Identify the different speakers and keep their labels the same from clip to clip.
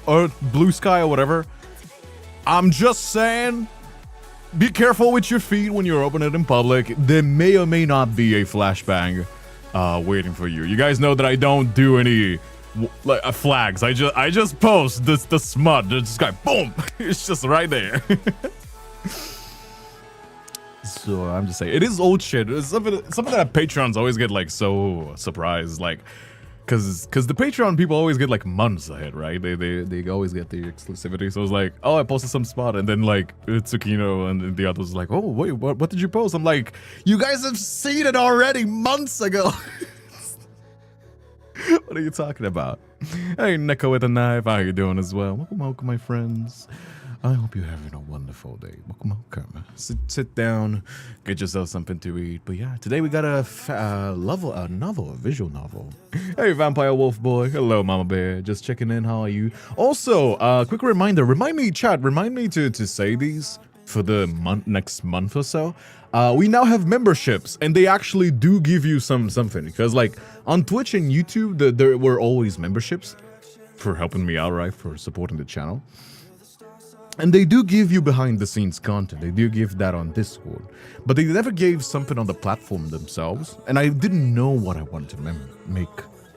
Speaker 1: or blue sky or whatever. I'm just saying, be careful with your feet when you're opening it in public. There may or may not be a flashbang waiting for you. You guys know that I don't do any flags. I just post the smut. The sky, boom. It's just right there. So I'm just saying, it is old shit. It's something that Patrons always get like so surprised, like, cause the Patreon people always get like months ahead, right? They always get the exclusivity. So it's like, oh, I posted some spot, and then like Tsukino and the others like, oh wait, what did you post? I'm like, you guys have seen it already months ago. What are you talking about? Hey, Neko with a knife, how you doing as well? Welcome, my friends. I hope you're having a wonderful day. Welcome. Sit down, get yourself something to eat. But yeah, today we got a visual novel. Hey, Vampire Wolf Boy. Hello, Mama Bear. Just checking in. How are you? Also, quick reminder. Remind me to say these for the next month or so. We now have memberships, and they actually do give you something. Because like on Twitch and YouTube, there were always memberships for helping me out, right? For supporting the channel. And they do give you behind the scenes content. They do give that on Discord. But they never gave something on the platform themselves. And I didn't know what I wanted to make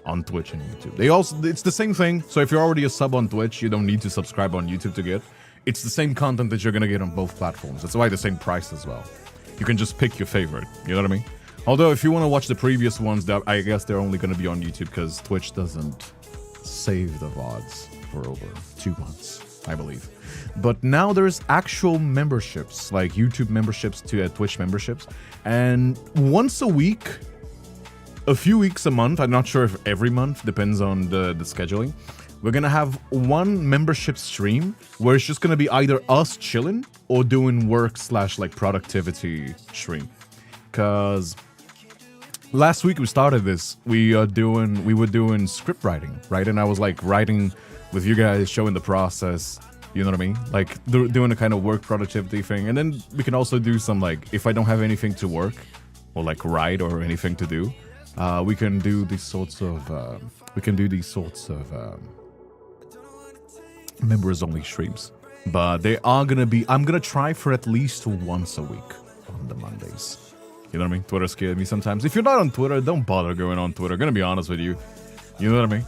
Speaker 1: on Twitch and YouTube. It's the same thing. So if you're already a sub on Twitch, you don't need to subscribe on YouTube to get. It's the same content that you're going to get on both platforms. That's why the same price as well. You can just pick your favorite. You know what I mean? Although if you want to watch the previous ones, I guess they're only going to be on YouTube because Twitch doesn't save the VODs for over 2 months, I believe. But now there's actual memberships, like YouTube memberships to Twitch memberships. And once a week, a few weeks a month, I'm not sure if every month, depends on the scheduling, we're going to have one membership stream where it's just going to be either us chilling or doing work / like productivity stream. Because last week we started this, we were doing script writing, right? And I was like writing with you guys, showing the process. You know what I mean? Like doing a kind of work productivity thing. And then we can also do some like, if I don't have anything to work or like write or anything to do, we can do these sorts of members only streams. But they are going to be, I'm going to try for at least once a week on the Mondays. You know what I mean? Twitter scared me sometimes. If you're not on Twitter, don't bother going on Twitter. I'm going to be honest with you. You know what I mean?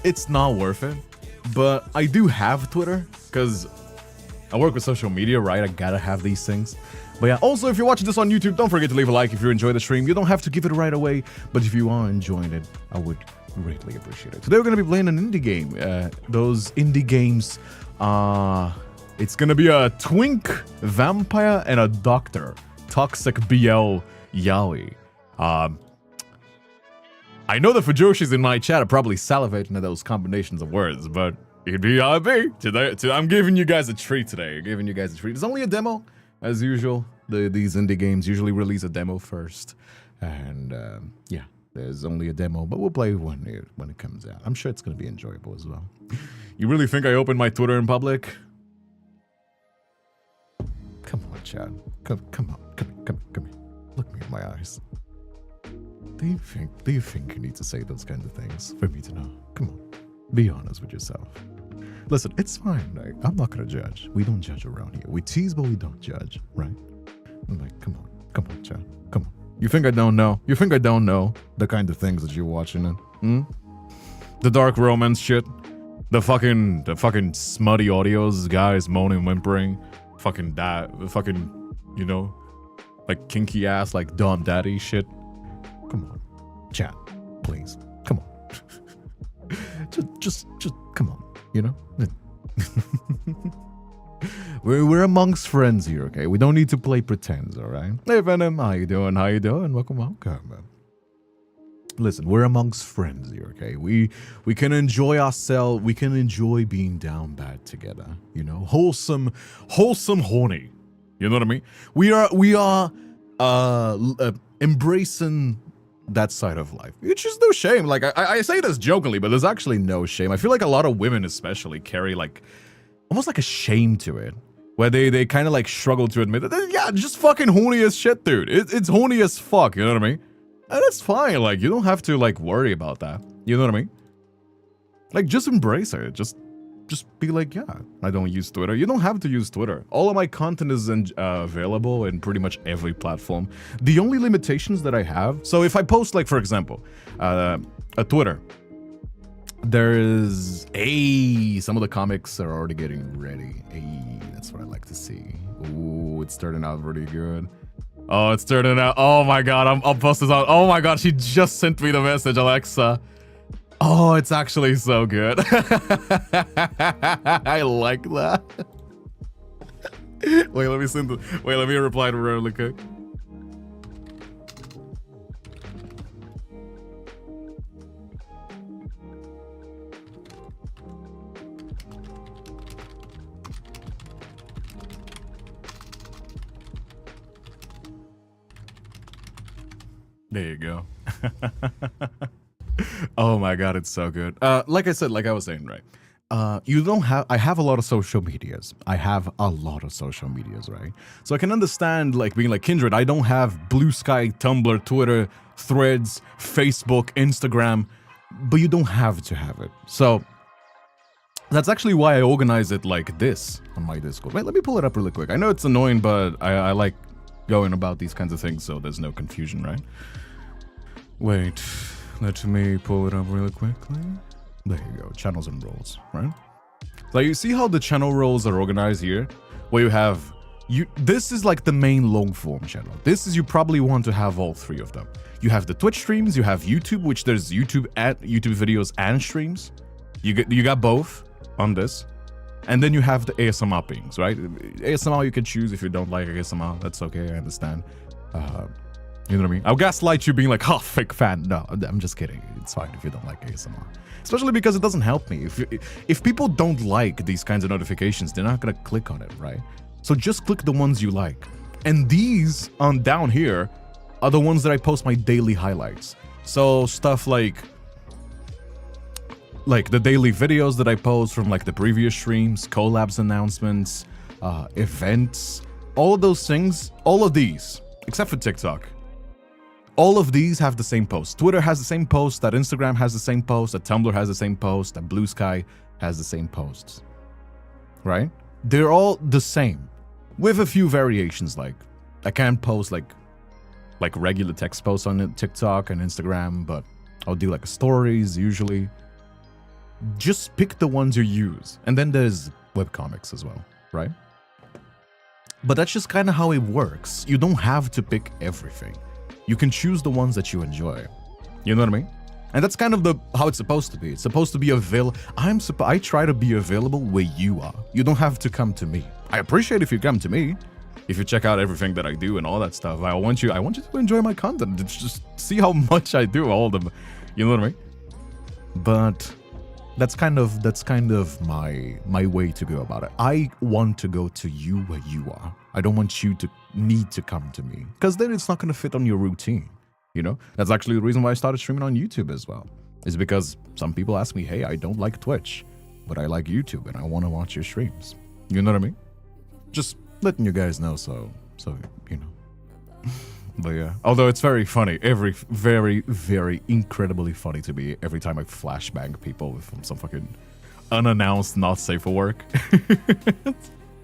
Speaker 1: It's not worth it. But I do have Twitter, because I work with social media, right? I gotta have these things. But yeah, also, if you're watching this on YouTube, don't forget to leave a like if you enjoy the stream. You don't have to give it right away, but if you are enjoying it, I would greatly appreciate it. Today we're going to be playing an indie game. Those indie games, it's going to be a twink, vampire, and a doctor. Toxic BL Yaoi. I know the Fujoshis in my chat are probably salivating at those combinations of words, but it'd be today. I'm giving you guys a treat today. It's only a demo, as usual. These indie games usually release a demo first, and yeah, there's only a demo, but we'll play when it comes out. I'm sure it's gonna be enjoyable as well. You really think I opened my Twitter in public? Come on, Chad. Come here. Look me in my eyes. Do you think you need to say those kinds of things for me to know? Come on, be honest with yourself. Listen, it's fine. Like, I'm not gonna judge. We don't judge around here. We tease, but we don't judge, right? I'm like, come on, Chad, come on. You think I don't know? You think I don't know the kind of things that you're watching? The dark romance shit, the fucking smutty audios, guys moaning, whimpering, fucking, you know, like kinky ass, like dumb daddy shit. Come on, chat, please. Come on. just come on, you know? We're amongst friends here, okay? We don't need to play pretends, all right? Hey, Venom, how you doing? Welcome. Listen, we're amongst friends here, okay? We can enjoy ourselves. We can enjoy being down bad together, you know? Wholesome horny. You know what I mean? We are embracing that side of life, which is no shame. Like I say this jokingly, but there's actually no shame. I feel like a lot of women especially carry like almost like a shame to it, where they kind of like struggle to admit that, yeah, just fucking horny as shit, dude. It's horny as fuck, you know what I mean? And it's fine. Like, you don't have to like worry about that, you know what I mean? Like, just embrace it. Just be like, yeah, I don't use Twitter. You don't have to use Twitter. All of my content is available in pretty much every platform. The only limitations that I have, so if I post, like, for example, a Twitter, there is some of the comics are already getting ready. That's what I like to see. Ooh, it's turning out really good. Oh, it's turning out. Oh my god, I'll post this out. Oh my god, she just sent me the message, Alexa. Oh, it's actually so good. I like that. Wait, let me send the. Wait, let me reply to her really quick. There you go. Oh my god, it's so good. Like I said, like I was saying, right? You don't have. I have a lot of social medias. right? So I can understand, like, being like, Kindred, I don't have Blue Sky, Tumblr, Twitter, Threads, Facebook, Instagram, but you don't have to have it. So that's actually why I organize it like this on my Discord. Wait, let me pull it up really quick. I know it's annoying, but I like going about these kinds of things so there's no confusion, right? Wait, let me pull it up really quickly. There you go, channels and roles, right? So you see how the channel roles are organized here? Where you have, this is like the main long form channel. This is, you probably want to have all three of them. You have the Twitch streams, you have YouTube, which there's YouTube videos and streams. You got both on this. And then you have the ASMR pings, right? ASMR you can choose if you don't like ASMR. That's okay, I understand. You know what I mean? I'll gaslight you being like, oh, fake fan. No, I'm just kidding. It's fine if you don't like ASMR. Especially because it doesn't help me. If people don't like these kinds of notifications, they're not gonna click on it, right? So just click the ones you like. And these on down here are the ones that I post my daily highlights. So stuff like the daily videos that I post from like the previous streams, collabs announcements, events, all of those things, all of these, except for TikTok. All of these have the same post. Twitter has the same post, that Instagram has the same post, that Tumblr has the same post, that Blue Sky has the same posts. Right? They're all the same. With a few variations, like I can't post like regular text posts on TikTok and Instagram, but I'll do like stories usually. Just pick the ones you use. And then there's webcomics as well, right? But that's just kind of how it works. You don't have to pick everything. You can choose the ones that you enjoy. You know what I mean? And that's kind of how it's supposed to be. It's supposed to be available. I try to be available where you are. You don't have to come to me. I appreciate if you come to me. If you check out everything that I do and all that stuff. I want you to enjoy my content. Just see how much I do all of them. You know what I mean? But that's kind of my way to go about it. I want to go to you where you are. I don't want you to need to come to me, because then it's not going to fit on your routine. You know, that's actually the reason why I started streaming on YouTube as well. Is because some people ask me, hey, I don't like Twitch, but I like YouTube and I want to watch your streams. You know what I mean? Just letting you guys know, so you know. But yeah, although it's very funny, very, very incredibly funny to me every time I flashbang people from some fucking unannounced not safe for work.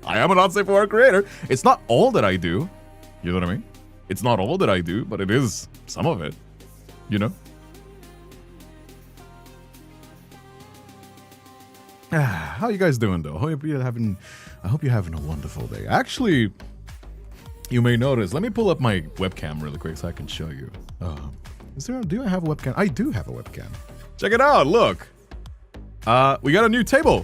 Speaker 1: I am a not safe for work creator. It's not all that I do. You know what I mean? It's not all that I do, but it is some of it. You know? How you guys doing though? I hope you're having a wonderful day. Actually, you may notice. Let me pull up my webcam really quick so I can show you. Do I have a webcam? I do have a webcam. Check it out. Look. We got a new table.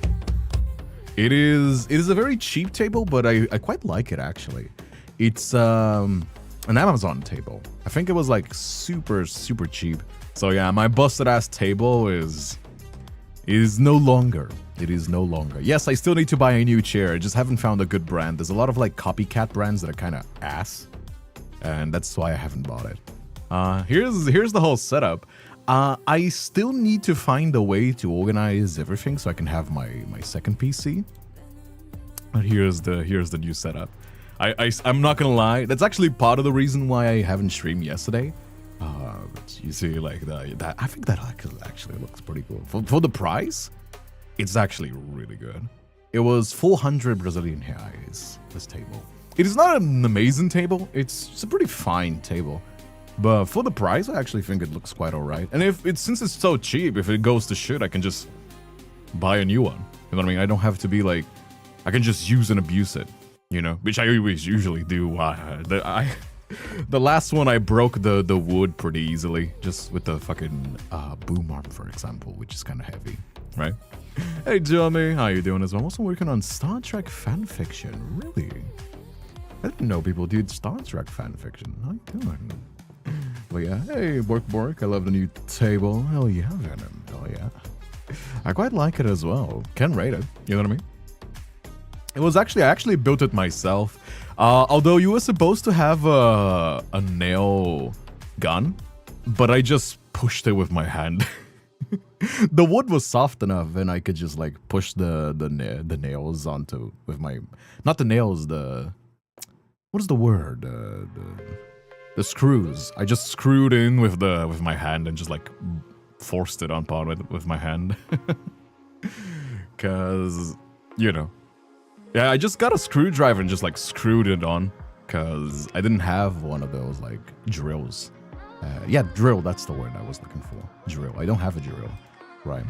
Speaker 1: It is a very cheap table, but I quite like it actually. It's an Amazon table. I think it was like super cheap. So yeah, my busted ass table is no longer. It is no longer. Yes, I still need to buy a new chair. I just haven't found a good brand. There's a lot of like copycat brands that are kind of ass, and that's why I haven't bought it. Here's the whole setup. I still need to find a way to organize everything so I can have my second PC. But here's the new setup. I'm not gonna lie. That's actually part of the reason why I haven't streamed yesterday. But You see, like that. I think that actually looks pretty cool for the price. It's actually really good. It was 400 Brazilian reais. This table. It is not an amazing table. It's a pretty fine table, but for the price, I actually think it looks quite alright. And since it's so cheap, if it goes to shit, I can just buy a new one. You know what I mean? I don't have to be like, I can just use and abuse it. You know, which I always usually do. The last one I broke the wood pretty easily, just with the fucking boom arm, for example, which is kind of heavy, right? Hey Jeremy, how you doing as well? I'm also working on Star Trek fanfiction. Really? I didn't know people did Star Trek fanfiction. How you doing? But yeah, hey Bork, I love the new table. Hell yeah, Venom. Hell yeah. I quite like it as well. Can rate it. You know what I mean? It was actually, I actually built it myself. Although you were supposed to have a nail gun, but I just pushed it with my hand. The wood was soft enough, and I could just like push the nails onto with my, not the nails, what is the word? The screws. I just screwed in with my hand and just like forced it on part with my hand. Cause you know. Yeah, I just got a screwdriver and just like screwed it on, cause I didn't have one of those like drills. Yeah, drill, that's the word I was looking for. Drill. I don't have a drill, right?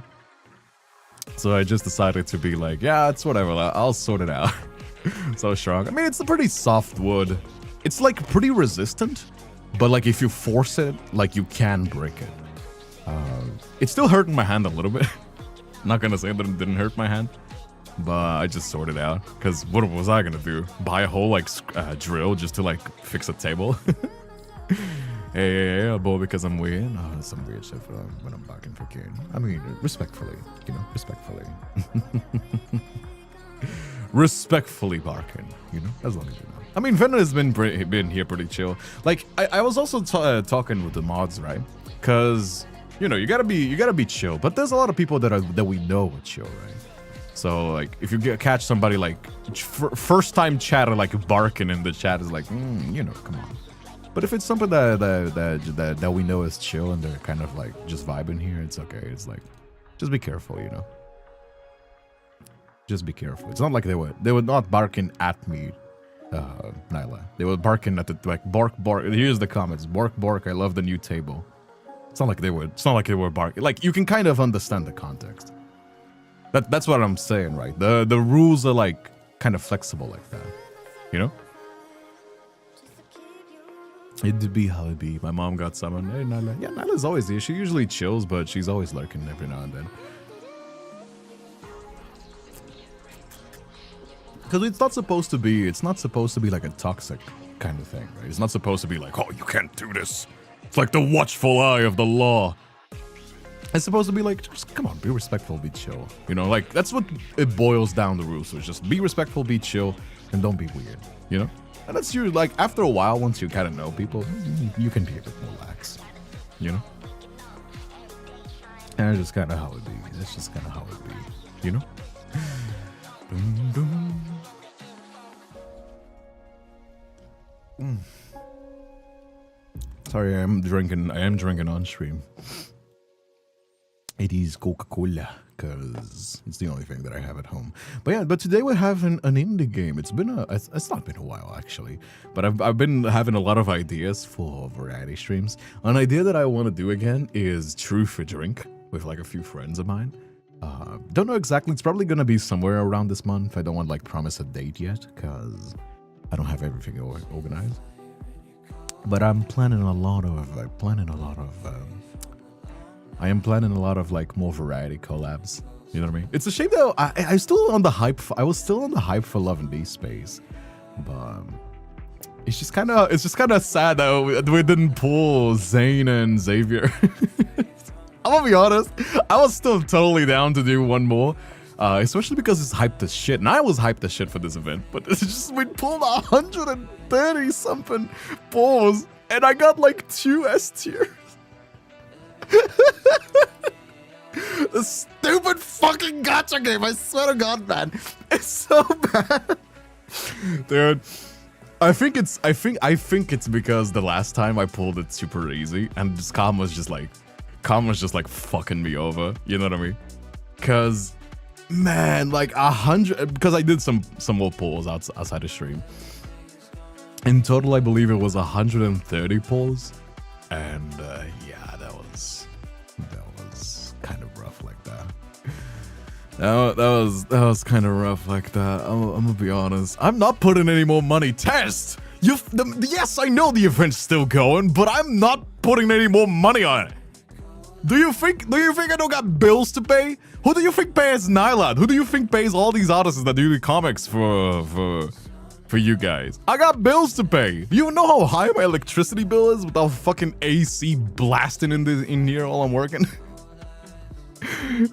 Speaker 1: So I just decided to be like, yeah, it's whatever, I'll sort it out. So strong. I mean, it's a pretty soft wood. It's like pretty resistant, but like if you force it, like you can break it. It's still hurting my hand a little bit. I'm not gonna say that it didn't hurt my hand, but I just sorted it out. Cause what was I gonna do? Buy a whole like drill just to like fix a table? Hey, boy, because I'm weird. Oh, that's some weird shit when I'm back in freaking. I mean, respectfully, you know, respectfully. Respectfully barking, you know, as long as you know. I mean, Venom has been here pretty chill. Like, I was also talking with the mods, right? Cause you know, you gotta be chill. But there's a lot of people that we know are chill, right? So like, if you catch somebody like first time chatter like barking in the chat is like, you know, come on. But if it's something that we know is chill and they're kind of like just vibing here, it's okay. It's like, just be careful, you know. Just be careful. It's not like they were not barking at me, Nyla. They were barking at the like bark. Here's the comments. Bark. I love the new table. It's not like they were barking. Like you can kind of understand the context. That's what I'm saying, right? The rules are like kind of flexible like that, you know. It'd be how it be. My mom got summoned. Hey, Nyla. Yeah, Nyla's always here. She usually chills, but she's always lurking every now and then. Because it's not supposed to be like a toxic kind of thing, right? It's not supposed to be like, oh, you can't do this. It's like the watchful eye of the law. It's supposed to be like, just come on, be respectful, be chill. You know, like that's what it boils down the rules. So it's just be respectful, be chill, and don't be weird, you know? And that's you, like, after a while, once you kind of know people, you can be a bit more lax, you know? And it's just kind of how it be. That's just kind of how it be, you know? Dum, dum. Sorry, I am drinking on stream. It is Coca-Cola, because it's the only thing that I have at home. But yeah, but today we're having an indie game. It's not been a while, actually. But I've been having a lot of ideas for variety streams. An idea that I want to do again is Truth or Drink with like a few friends of mine. Don't know exactly. It's probably going to be somewhere around this month. I don't want to like promise a date yet, because I don't have everything organized. But I'm planning a lot of I am planning a lot of like more variety collabs. You know what I mean? It's a shame though. I was still on the hype for Love and Beast Space, but it's just kind of sad that we didn't pull Zane and Xavier. I'm gonna be honest. I was still totally down to do one more, especially because it's hyped as shit, and I was hyped as shit for this event. But it's just we pulled 130 something pulls, and I got like 2 S tiers. The stupid fucking gacha game, I swear to God, man. It's so bad. Dude, I think it's because the last time I pulled it super easy, and this Calm was just like fucking me over. You know what I mean? Cause, man, like 100. Because I did some more pulls outside the stream. In total, I believe it was 130 pulls, and yeah, that was kind of rough like that. That was kind of rough like that. I'm gonna be honest. I'm not putting any more money. Test! Yes, I know the event's still going, but I'm not putting any more money on it. Do you think I don't got bills to pay? Who do you think pays Nylat? Who do you think pays all these artists that do the comics for you guys? I got bills to pay. Do you know how high my electricity bill is without fucking AC blasting in here while I'm working?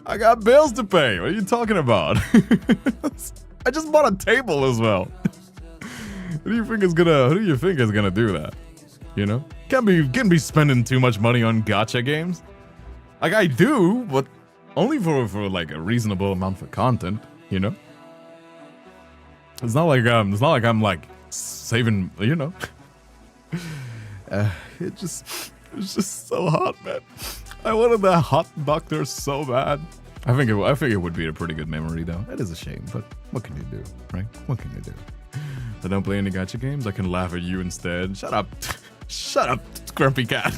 Speaker 1: I got bills to pay. What are you talking about? I just bought a table as well. Who do you think is gonna do that? You know? Can't be spending too much money on gacha games. Like I do, but only for like a reasonable amount for content, you know? It's not like I'm like saving, you know. It's just so hot, man. I wanted that hot doctor so bad. I think it would be a pretty good memory though. That is a shame, but what can you do, right? What can you do? I don't play any gacha games. I can laugh at you instead. Shut up. Shut up, grumpy cat.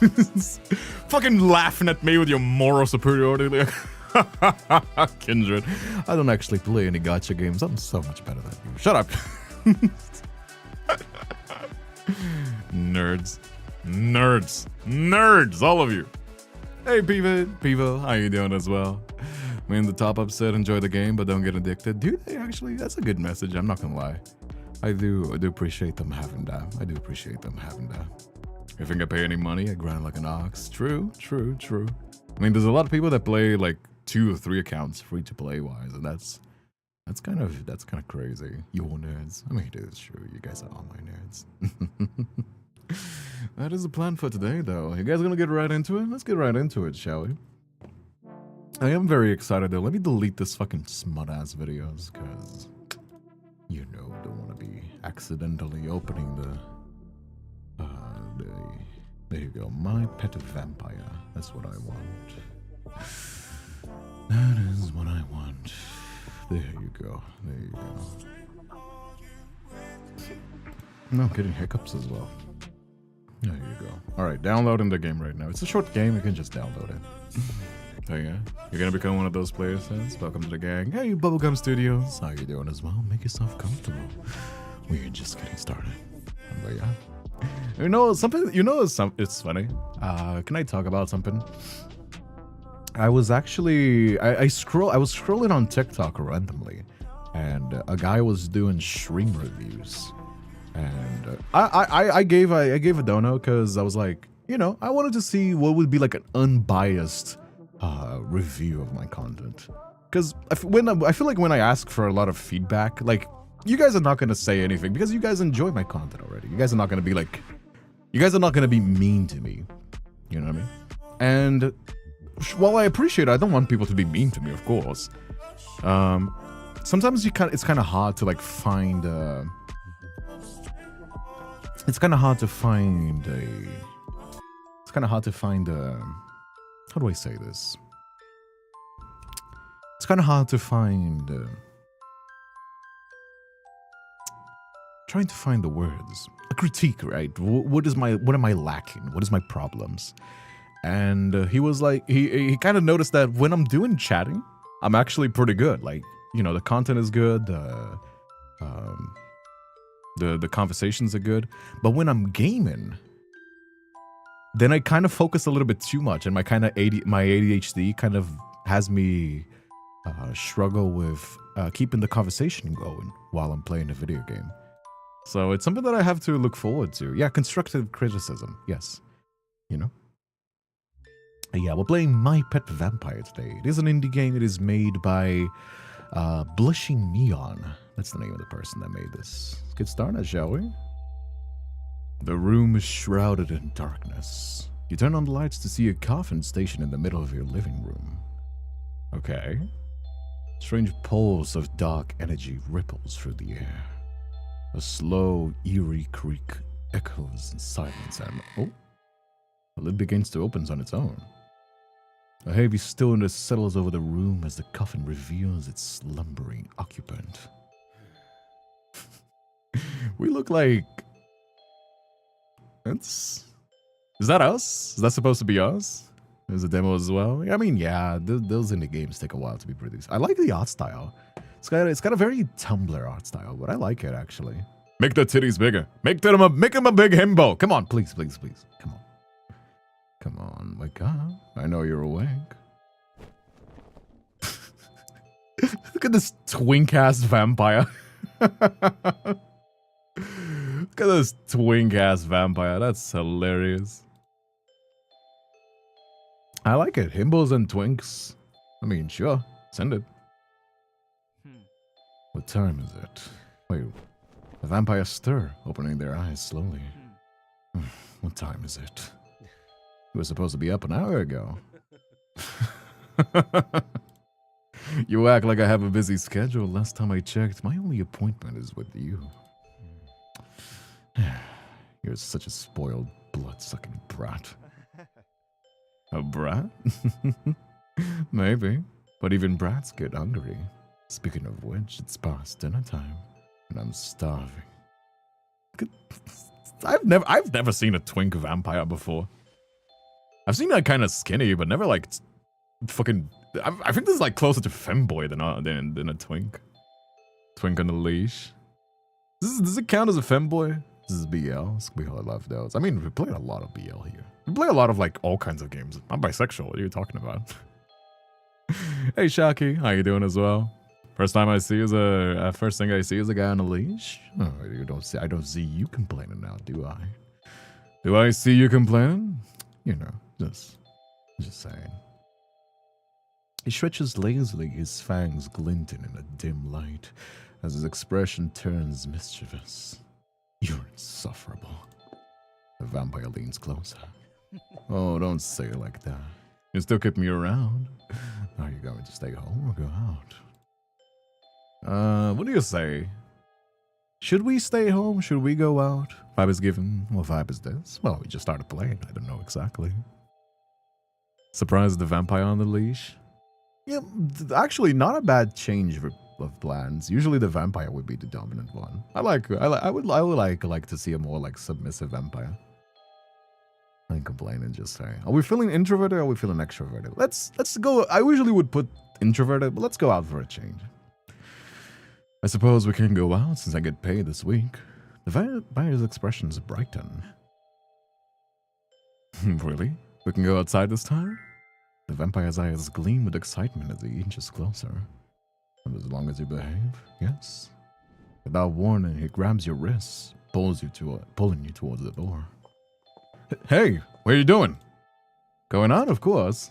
Speaker 1: Fucking laughing at me with your moral superiority. Kindred. I don't actually play any gacha games. I'm so much better than you. Shut up. Nerds. All of you. Hey, Pivo, how you doing as well? Me and the top up said enjoy the game, but don't get addicted. Dude, actually, that's a good message. I'm not gonna lie. I do appreciate them having that. I do appreciate them having that. If I think I pay any money, I grind like an ox. True. I mean, there's a lot of people that play like 2 or 3 accounts free to play wise, and that's kind of crazy. You all nerds. I mean, it is true. You guys are all my nerds. That is the plan for today, though. You guys gonna get right into it? Let's get right into it, shall we? I am very excited, though. Let me delete this fucking smut-ass videos, because, you know, don't want to be accidentally opening the... There you go. My pet vampire. That's what I want. That is what I want. There you go. No, I'm getting hiccups as well. There you go. Alright, downloading the game right now. It's a short game, you can just download it. So yeah, you're gonna become one of those players, friends. Welcome to the gang. Hey, Bubblegum Studios. How you doing as well? Make yourself comfortable. We're just getting started. But yeah. You know, it's funny. Can I talk about something? I was actually, I was scrolling on TikTok randomly, and a guy was doing stream reviews. And I gave a dono because I was like, you know, I wanted to see what would be like an unbiased review of my content. Because I feel like when I ask for a lot of feedback, like, you guys are not going to say anything because you guys enjoy my content already. You guys are not going to be like, you guys are not going to be mean to me. You know what I mean? And while I appreciate it, I don't want people to be mean to me, of course. Sometimes it's kind of hard to like find it's kind of hard to find how do I say this? It's kind of hard to find trying to find the words. A critique, right? What am I lacking? What is my problems? And he was like, he kind of noticed that when I'm doing chatting, I'm actually pretty good. Like, you know, the content is good, the conversations are good. But when I'm gaming, then I kind of focus a little bit too much, and my ADHD kind of has me struggle with keeping the conversation going while I'm playing a video game. So it's something that I have to look forward to. Yeah, constructive criticism. Yes, you know. Yeah, we're playing My Pet Vampire today. It is an indie game. It is made by Blushing Neon. That's the name of the person that made this. Let's get started, shall we? The room is shrouded in darkness. You turn on the lights to see a coffin stationed in the middle of your living room. Okay. Strange pulse of dark energy ripples through the air. A slow, eerie creak echoes in silence and... Oh! The lid begins to open on its own. A heavy stillness settles over the room as the coffin reveals its slumbering occupant. We look like... Is that us? Is that supposed to be us? There's a demo as well. I mean, yeah, those indie games take a while to be produced. I like the art style. It's got a very Tumblr art style, but I like it actually. Make the titties bigger. Make him a big himbo. Come on, please, please, please. Come on. Come on, wake up. I know you're awake. Look at this twink ass vampire. Look at this twink ass vampire. That's hilarious. I like it. Himbos and twinks. I mean, sure. Send it. What time is it? Wait. The vampires stir, opening their eyes slowly. What time is it? You were supposed to be up an hour ago. You act like I have a busy schedule. Last time I checked, my only appointment is with you. You're such a spoiled, blood-sucking brat. A brat? Maybe. But even brats get hungry. Speaking of which, it's past dinner time, and I'm starving. I've never seen a twink vampire before. I've seen that kind of skinny, but never like fucking. I think this is like closer to femboy than a twink. Twink on a leash. Does it count as a femboy? This is BL. We all love those. I mean, we play a lot of BL here. We play a lot of like all kinds of games. I'm bisexual. What are you talking about? Hey Shaki, how you doing as well? First thing I see is a guy on a leash. Oh, I don't see you complaining now, do I? Do I see you complaining? You know, just saying. He stretches lazily, his fangs glinting in a dim light, as his expression turns mischievous. You're insufferable. The vampire leans closer. Oh, don't say it like that. You still keep me around. Are you going to stay home or go out? What do you say? Should we stay home? Should we go out? Vibe is given. What vibe is this? Well, we just started playing. I don't know exactly. Surprise the vampire on the leash? Yeah, actually not a bad change of plans. Usually the vampire would be the dominant one. I would like to see a more like submissive vampire. I ain't complaining, just saying. Are we feeling introverted or are we feeling extroverted? Let's go. I usually would put introverted, but let's go out for a change. I suppose we can go out since I get paid this week. The vampire's expressions brighten. Really? We can go outside this time? The vampire's eyes gleam with excitement as he inches closer. And as long as you behave, yes. Without warning, he grabs your wrists, pulling you towards the door. Hey, what are you doing? Going out, of course.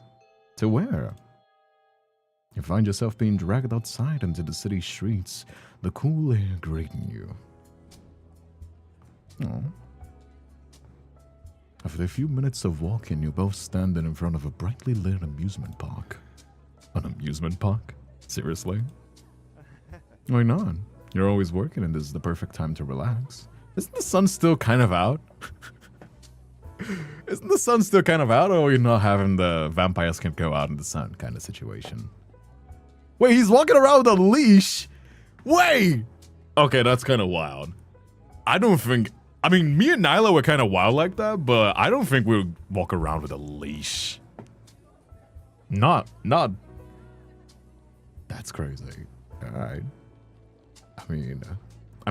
Speaker 1: To where? You find yourself being dragged outside into the city streets, the cool air grating you. Oh. After a few minutes of walking, you're both standing in front of a brightly lit amusement park. An amusement park? Seriously? Why not? You're always working and this is the perfect time to relax. Isn't the sun still kind of out? Isn't the sun still kind of out, or are you not having the vampires can't go out in the sun kind of situation? Wait, he's walking around with a leash? Wait! Okay, that's kind of wild. I mean, me and Nyla were kind of wild like that, but I don't think we'll walk around with a leash. Not. That's crazy. Alright. I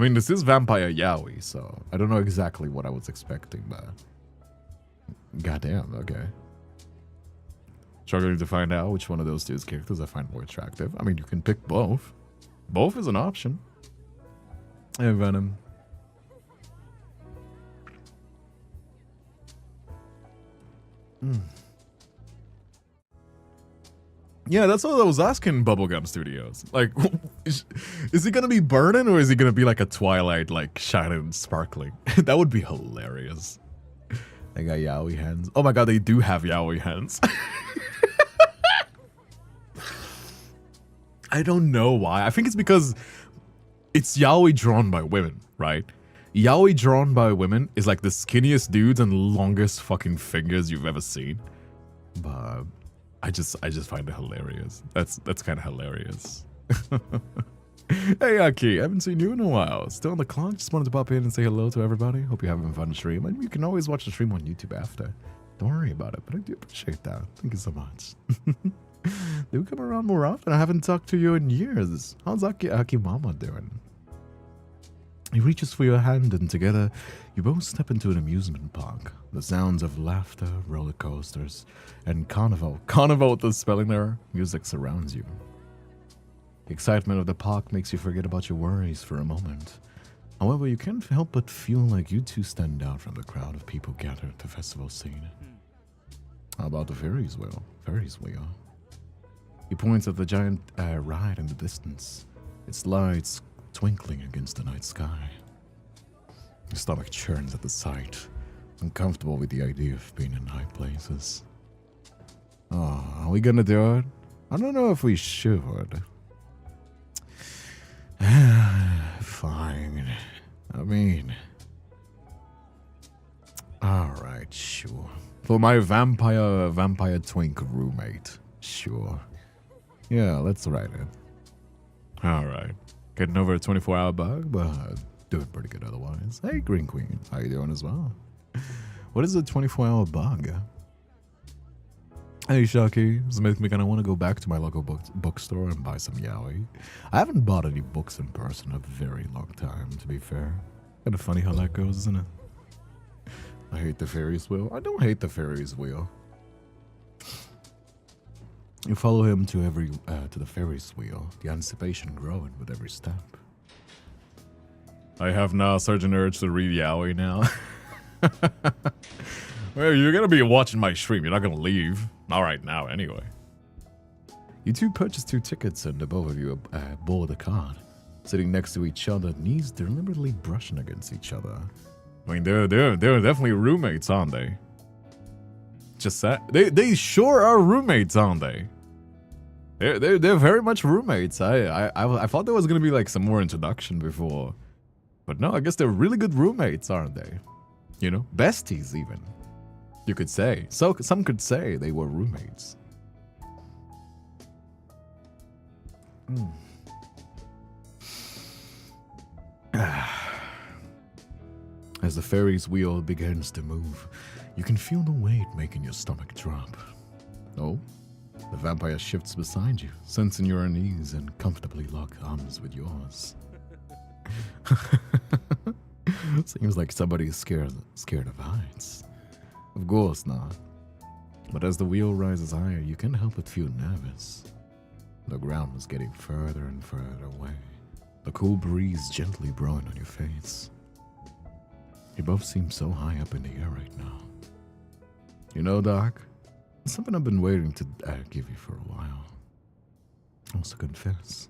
Speaker 1: mean, this is Vampire Yaoi, so I don't know exactly what I was expecting, but... Goddamn, okay. Struggling to find out which one of those two characters I find more attractive. I mean, you can pick both. Both is an option. Hey, Venom. Yeah, that's what I was asking Bubblegum Studios. Like, is he gonna be burning or is he gonna be like a Twilight, like shining and sparkling? That would be hilarious. They got yaoi hands. Oh my god, they do have yaoi hands. I don't know why. I think it's because it's yaoi drawn by women, right? Yaoi drawn by women is like the skinniest dudes and longest fucking fingers you've ever seen. But I just find it hilarious. That's kind of hilarious. Hey Aki, I haven't seen you in a while. Still on the clock? Just wanted to pop in and say hello to everybody. Hope you're having fun stream. And you can always watch the stream on YouTube after. Don't worry about it, but I do appreciate that. Thank you so much. Do come around more often. I haven't talked to you in years. How's Aki Mama doing? He reaches for your hand and together you both step into an amusement park. The sounds of laughter, roller coasters, and carnival with the spelling error, music surrounds you. The excitement of the park makes you forget about your worries for a moment. However, you can't help but feel like you two stand out from the crowd of people gathered at the festival scene. How about the Ferris wheel? Ferris wheel. He points at the giant ride in the distance. Its lights twinkling against the night sky. Your stomach churns at the sight, uncomfortable with the idea of being in high places. Oh, are we gonna do it? I don't know if we should. Fine. I mean... Alright, sure. For my vampire twink roommate. Sure. Yeah, let's write it. Alright. Getting over a 24-hour bug, but doing pretty good otherwise. Hey, Green Queen. How you doing as well? What is a 24-hour bug? Hey, Shaki. This makes me kind of want to go back to my local bookstore and buy some yaoi. I haven't bought any books in person in a very long time, to be fair. Kind of funny how that goes, isn't it? I hate the Ferris wheel. I don't hate the Ferris wheel. You follow him to the Ferris wheel, the anticipation growing with every step. I have now such an urge to read yaoi now. Well, you're gonna be watching my stream. You're not gonna leave. Not right now, anyway. You two purchase 2 tickets and both of you board a card. Sitting next to each other, knees deliberately brushing against each other. I mean, they're definitely roommates, aren't they? Just that they sure are roommates, aren't they? They're very much roommates. I thought there was gonna be like some more introduction before, but no, I guess they're really good roommates, aren't they? You know, besties even. You could say. So some could say they were roommates. As the Ferris wheel begins to move, you can feel the weight making your stomach drop. Oh, the vampire shifts beside you, sensing your unease and comfortably lock arms with yours. Seems like somebody's scared of heights. Of course not. But as the wheel rises higher, you can't help but feel nervous. The ground was getting further and further away, the cool breeze gently blowing on your face. You both seem so high up in the air right now. You know, Doc, it's something I've been waiting to give you for a while. Also confess.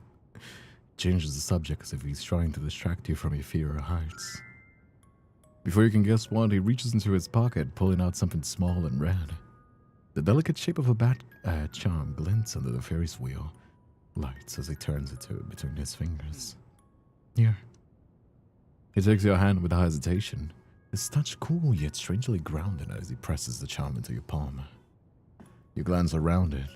Speaker 1: Changes the subject as if he's trying to distract you from your fear of heights. Before you can guess what, he reaches into his pocket, pulling out something small and red. The delicate shape of a bat charm glints under the Ferris wheel, lights as he turns it between his fingers. Here. He takes your hand without hesitation, his touch cool yet strangely grounded as he presses the charm into your palm. You glance around it.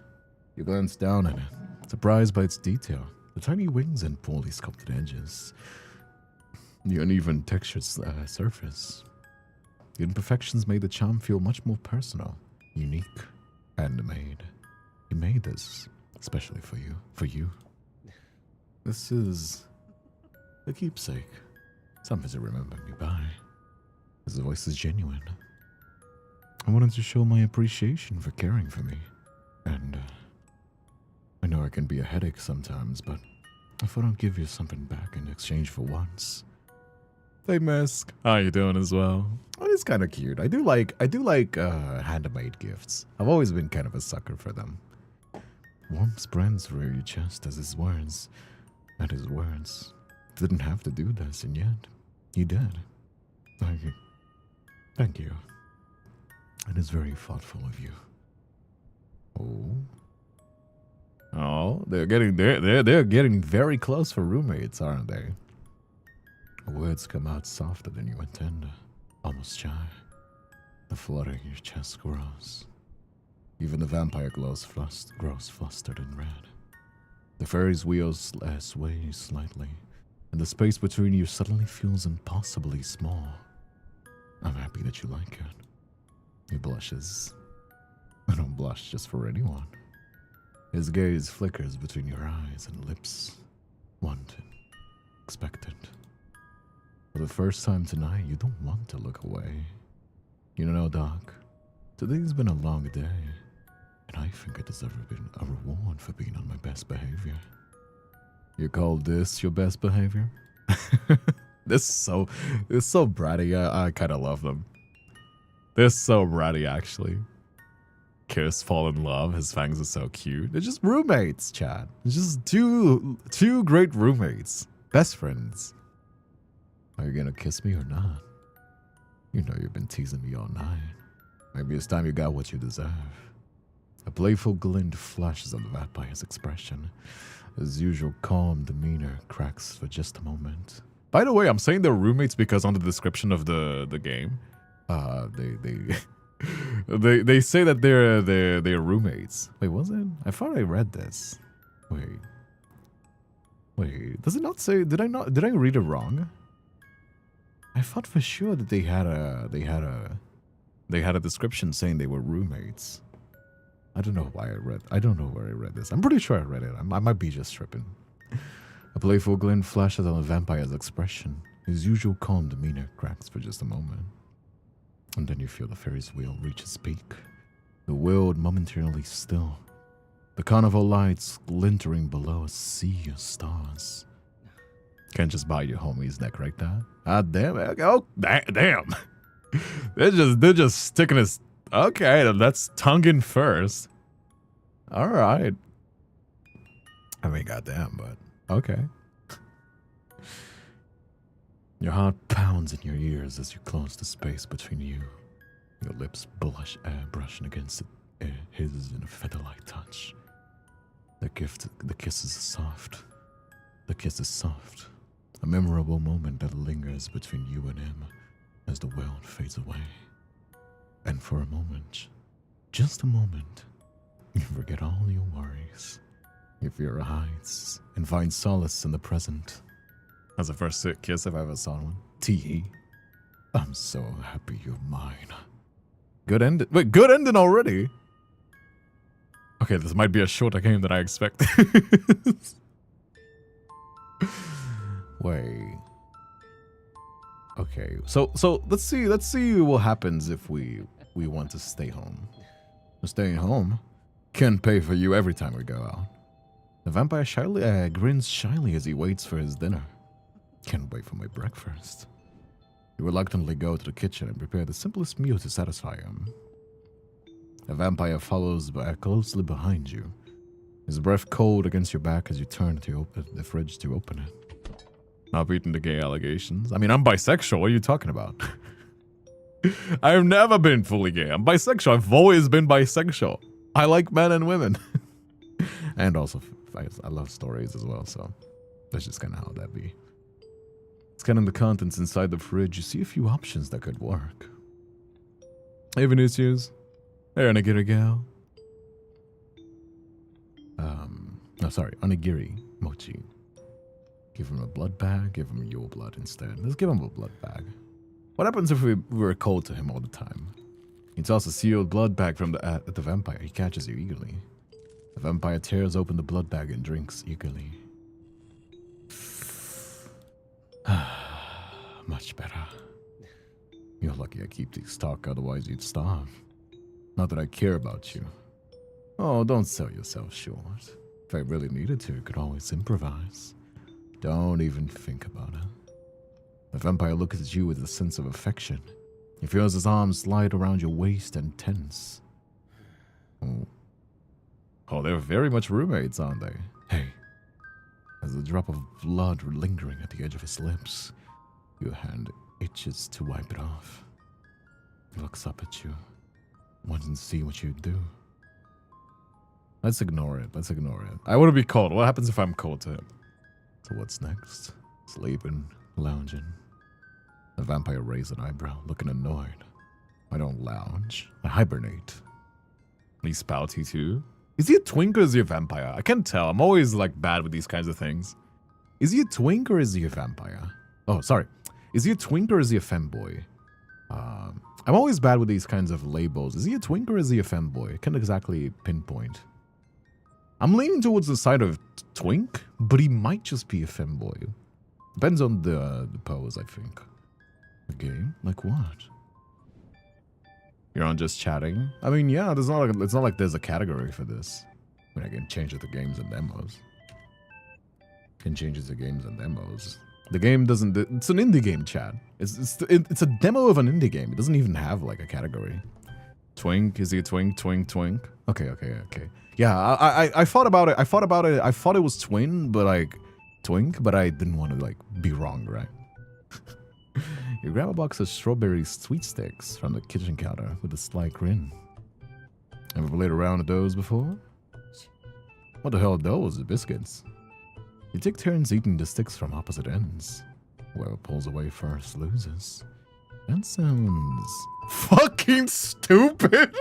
Speaker 1: You glance down at it, surprised by its detail, the tiny wings and poorly sculpted edges, the uneven textured surface. The imperfections made the charm feel much more personal, unique, handmade. He made this especially for you. For you. This is a keepsake. Something to remember me by. His voice is genuine. I wanted to show my appreciation for caring for me. And I know I can be a headache sometimes, but I thought I'd give you something back in exchange for once. Hey, Misk. How you doing as well? Oh, it's kind of cute. I do like handmade gifts. I've always been kind of a sucker for them. Warmth spreads through your chest as his words, and his words. Didn't have to do this, and yet you did. Thank you. It is very thoughtful of you. Oh, they're getting very close for roommates, aren't they? The words come out softer than you intend, almost shy. The flutter in your chest grows. Even the vampire grows flustered and red. The fairy's wheels sway slightly, and the space between you suddenly feels impossibly small. I'm happy that you like it. He blushes. I don't blush just for anyone. His gaze flickers between your eyes and lips. Wanted. Expectant. For the first time tonight, you don't want to look away. You know, Doc, today's been a long day, and I think I deserve a reward for being on my best behavior. You call this your best behavior? This is so bratty. I kind of love them. They're so bratty, actually. Kiss, fall in love. His fangs are so cute. They're just roommates, Chad. It's just two great roommates. Best friends. Are you gonna kiss me or not? You know you've been teasing me all night. Maybe it's time you got what you deserve. A playful glint flashes on the vampire's expression. His usual calm demeanor cracks for just a moment. By the way, I'm saying they're roommates because on the description of the game, they say that they're roommates. Wait, was it? I thought I read this. Wait, does it not say? Did I read it wrong? I thought for sure that they had a description saying they were roommates. I don't know why I don't know where I read this. I'm pretty sure I read it. I might be just tripping. A playful glint flashes on the vampire's expression. His usual calm demeanor cracks for just a moment. And then you feel the Ferris wheel reach its peak. The world momentarily still. The carnival lights glintering below a sea of stars. Can't just bite your homie's neck right there. Ah, damn it. Oh, damn. They're just sticking his... Okay, that's tongue in first. All right. I mean, goddamn, but okay. Your heart pounds in your ears as you close the space between you. Your lips brushing against his in a feather-like touch. The kiss is soft. The kiss is soft. A memorable moment that lingers between you and him as the world fades away. And for a moment, just a moment, you forget all your worries. You fear heights and find solace in the present. That's the first kiss if I ever saw one. Tee. I'm so happy you're mine. Good ending. Wait, good ending already? Okay, this might be a shorter game than I expected. Wait. Okay, so let's see what happens if we want to stay home. We're staying home. Can't pay for you every time we go out. The vampire grins shyly as he waits for his dinner. Can't wait for my breakfast. You reluctantly go to the kitchen and prepare the simplest meal to satisfy him. The vampire follows closely behind you, his breath cold against your back as you turn to open the fridge to open it. Not beating the gay allegations. I mean, I'm bisexual. What are you talking about? I've never been fully gay. I'm bisexual. I've always been bisexual. I like men and women. And also, I love stories as well, so that's just kind of how that be. Scanning the contents inside the fridge, you see a few options that could work. Hey, Vinicius. Hey, onigiri gal. No, sorry, onigiri mochi. Give him a blood bag, give him your blood instead. Let's give him a blood bag. What happens if we were cold to him all the time? He tosses a sealed blood bag from the vampire. He catches you eagerly. The vampire tears open the blood bag and drinks eagerly. Much better. You're lucky I keep the stock, otherwise you'd starve. Not that I care about you. Oh, don't sell yourself short. If I really needed to, I could always improvise. Don't even think about it. The vampire looks at you with a sense of affection. He feels his arms slide around your waist and tense. Oh, they're very much roommates, aren't they? Hey. There's a drop of blood lingering at the edge of his lips. Your hand itches to wipe it off. He looks up at you, wanting to see what you do. Let's ignore it. I want to be cold. What happens if I'm cold to him? So what's next? Sleeping Lounging. The vampire raised an eyebrow, looking annoyed. I don't lounge. I hibernate. He's pouty too. Is he a twink or is he a vampire? I can't tell. I'm always like bad with these kinds of things. Is he a twink or is he a vampire? Oh, sorry. Is he a twink or is he a femboy? I'm always bad with these kinds of labels. Is he a twink or is he a femboy? I can't exactly pinpoint. I'm leaning towards the side of twink, but he might just be a femboy. Depends on the pose, I think. A game? Like what? You're on just chatting? I mean, yeah, it's not like there's a category for this. I mean, I can change it to games and demos. Can change it to games and demos. The game doesn't... It's an indie game, chat. It's a demo of an indie game. It doesn't even have, like, a category. Twink? Is he a twink? Twink, twink? Okay. Yeah, I thought about it. I thought it was twin, but, like, twink, but I didn't want to, like, be wrong, right? You grab a box of strawberry sweet sticks from the kitchen counter with a sly grin. Ever played around with those before? What the hell are those? Biscuits. You take turns eating the sticks from opposite ends. Whoever pulls away first loses. That sounds fucking stupid.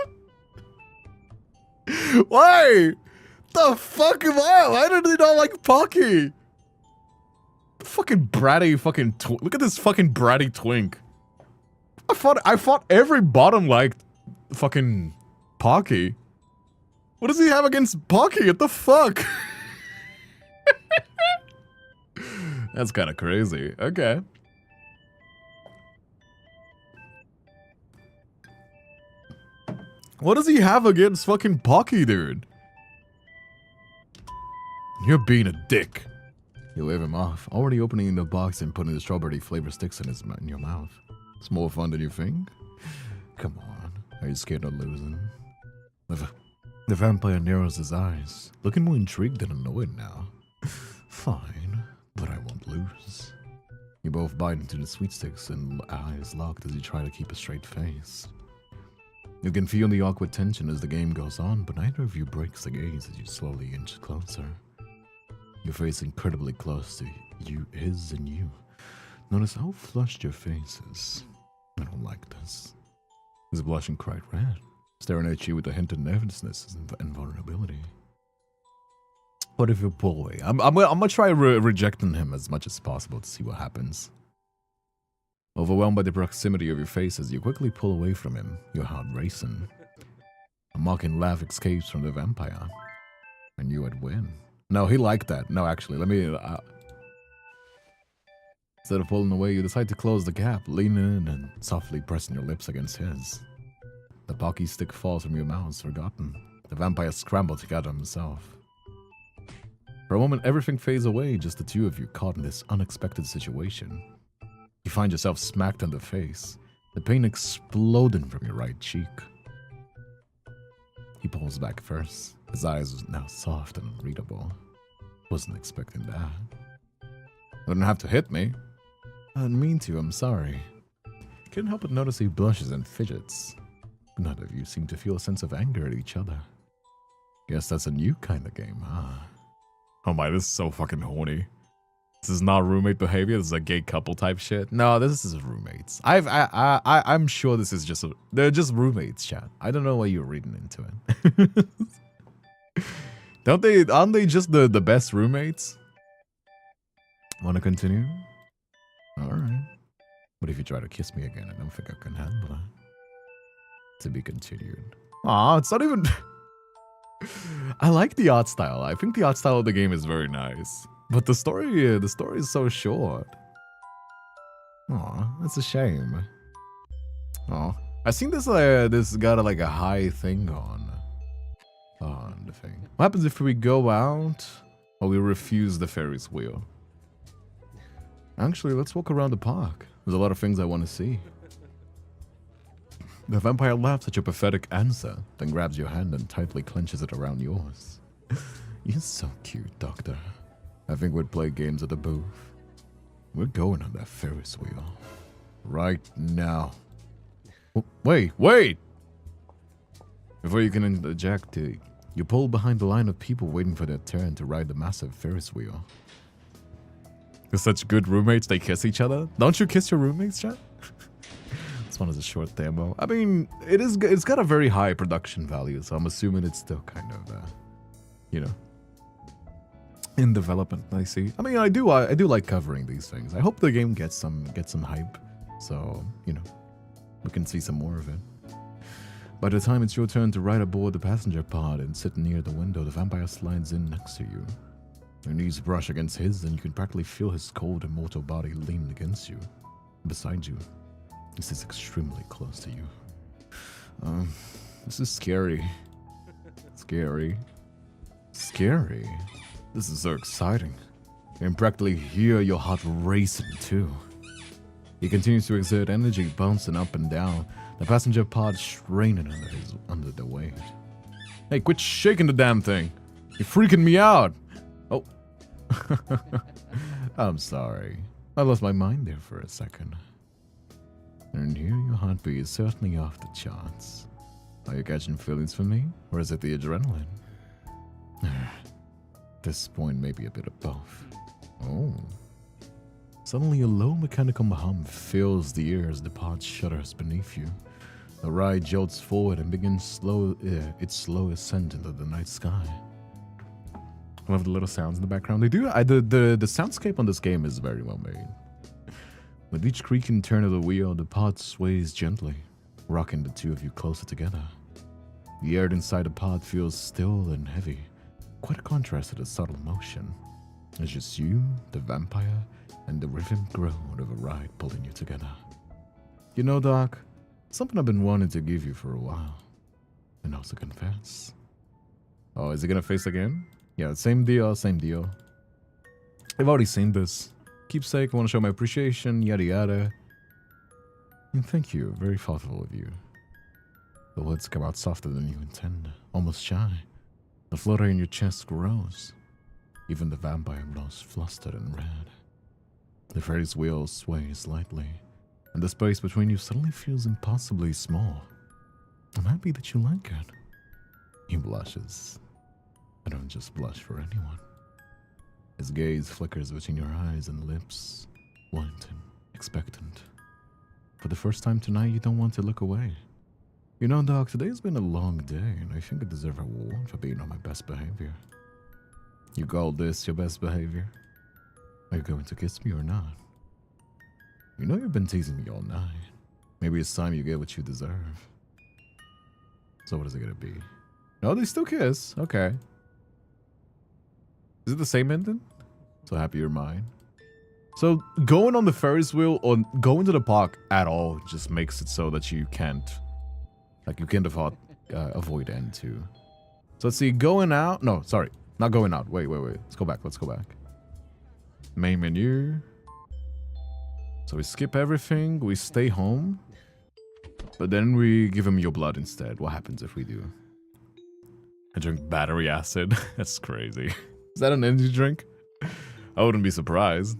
Speaker 1: Why? The fuck am I? Why did they not like Pocky? Fucking bratty fucking look at this fucking bratty twink. I thought every bottom liked fucking Pocky. What does he have against Pocky? What the fuck? That's kind of crazy. Okay. What does he have against fucking Pocky, dude? You're being a dick. You wave him off, already opening the box and putting the strawberry flavor sticks in your mouth. It's more fun than you think. Come on, are you scared of losing? The vampire narrows his eyes, looking more intrigued than annoyed now. Fine, but I won't lose. You both bite into the sweet sticks and eyes locked as you try to keep a straight face. You can feel the awkward tension as the game goes on, but neither of you breaks the gaze as you slowly inch closer. Your face incredibly close to his and you. Notice how flushed your face is. I don't like this. He's blushing quite red, staring at you with a hint of nervousness and vulnerability. What if you pull away? I'm gonna try rejecting him as much as possible to see what happens. Overwhelmed by the proximity of your faces, you quickly pull away from him, your heart racing. A mocking laugh escapes from the vampire. I knew I'd win. No, he liked that. No, actually, let me... Instead of pulling away, you decide to close the gap, lean in and softly pressing your lips against his. The Pocky stick falls from your mouth, forgotten. The vampire scrambles to gather himself. For a moment, everything fades away, just the two of you caught in this unexpected situation. You find yourself smacked in the face, the pain exploding from your right cheek. He pulls back first, his eyes now soft and unreadable. Wasn't expecting that. Wouldn't have to hit me. I didn't mean to, I'm sorry. Couldn't help but notice he blushes and fidgets. None of you seem to feel a sense of anger at each other. Guess that's a new kind of game, huh? Oh my, this is so fucking horny. This is not roommate behavior. This is a gay couple type shit. No, this is roommates. I'm sure this is just they're just roommates, chat. I don't know why you're reading into it. Aren't they just the best roommates? Want to continue? All right. What if you try to kiss me again? I don't think I can handle it. To be continued. Aw, it's not even... I like the art style. I think the art style of the game is very nice. But the story is so short. Aw, that's a shame. Aw. I think this got like a high thing on the thing. What happens if we go out or we refuse the Ferris wheel? Actually, let's walk around the park. There's a lot of things I want to see. The vampire laughs at your pathetic answer, then grabs your hand and tightly clenches it around yours. You're so cute, Doctor. I think we'd play games at the booth. We're going on that Ferris wheel. Right now. Oh, wait! Before you can interject, you pull behind the line of people waiting for their turn to ride the massive Ferris wheel. They're such good roommates, they kiss each other. Don't you kiss your roommates, chat? This one is a short demo. I mean, it's got a very high production value, so I'm assuming it's still kind of, you know, in development. I see. I mean, I do like covering these things. I hope the game gets some hype, so you know, we can see some more of it. By the time it's your turn to ride aboard the passenger pod and sit near the window, the vampire slides in next to you. Your knees brush against his, and you can practically feel his cold, immortal body leaning against you. Beside you, he sits extremely close to you. This is scary. Scary. Scary. This is so exciting. You can practically hear your heart racing too. He continues to exert energy, bouncing up and down, the passenger pod straining under the weight. Hey, quit shaking the damn thing. You're freaking me out. Oh. I'm sorry. I lost my mind there for a second. And here your heartbeat is certainly off the charts. Are you catching feelings for me? Or is it the adrenaline? At this point, maybe a bit of both. Oh. Suddenly, a low mechanical hum fills the ear as the pod shudders beneath you. The ride jolts forward and begins its slow ascent into the night sky. I love the little sounds in the background. They do. The soundscape on this game is very well made. With each creaking turn of the wheel, the pod sways gently, rocking the two of you closer together. The air inside the pod feels still and heavy, quite a contrast to the subtle motion. It's just you, the vampire, and the rhythmic groan of a ride pulling you together. You know, Doc, something I've been wanting to give you for a while, and also confess. Oh, is he gonna face again? Yeah, same deal, same deal. I've already seen this. Keepsake, I want to show my appreciation, yada yada. And thank you, very thoughtful of you. The words come out softer than you intend, almost shy. The flutter in your chest grows. Even the vampire glows flustered and red. The Ferris wheel sways slightly, and the space between you suddenly feels impossibly small. I'm happy that you like it. He blushes. I don't just blush for anyone. His gaze flickers between your eyes and lips, wanting, expectant. For the first time tonight, you don't want to look away. You know, Doc, today's been a long day, and I think I deserve a reward for being on my best behavior. You call this your best behavior? Are you going to kiss me or not? You know you've been teasing me all night. Maybe it's time you get what you deserve. So what is it gonna be? No, they still kiss. Okay. Is it the same ending? So happy you're mine. So going on the Ferris wheel or going to the park at all just makes it so that you can't, like, you can't avoid N2. So let's see, going out. No, sorry, not going out. Wait. Let's go back. Main menu. So we skip everything. We stay home. But then we give him your blood instead. What happens if we do? I drink battery acid. That's crazy. Is that an energy drink? I wouldn't be surprised.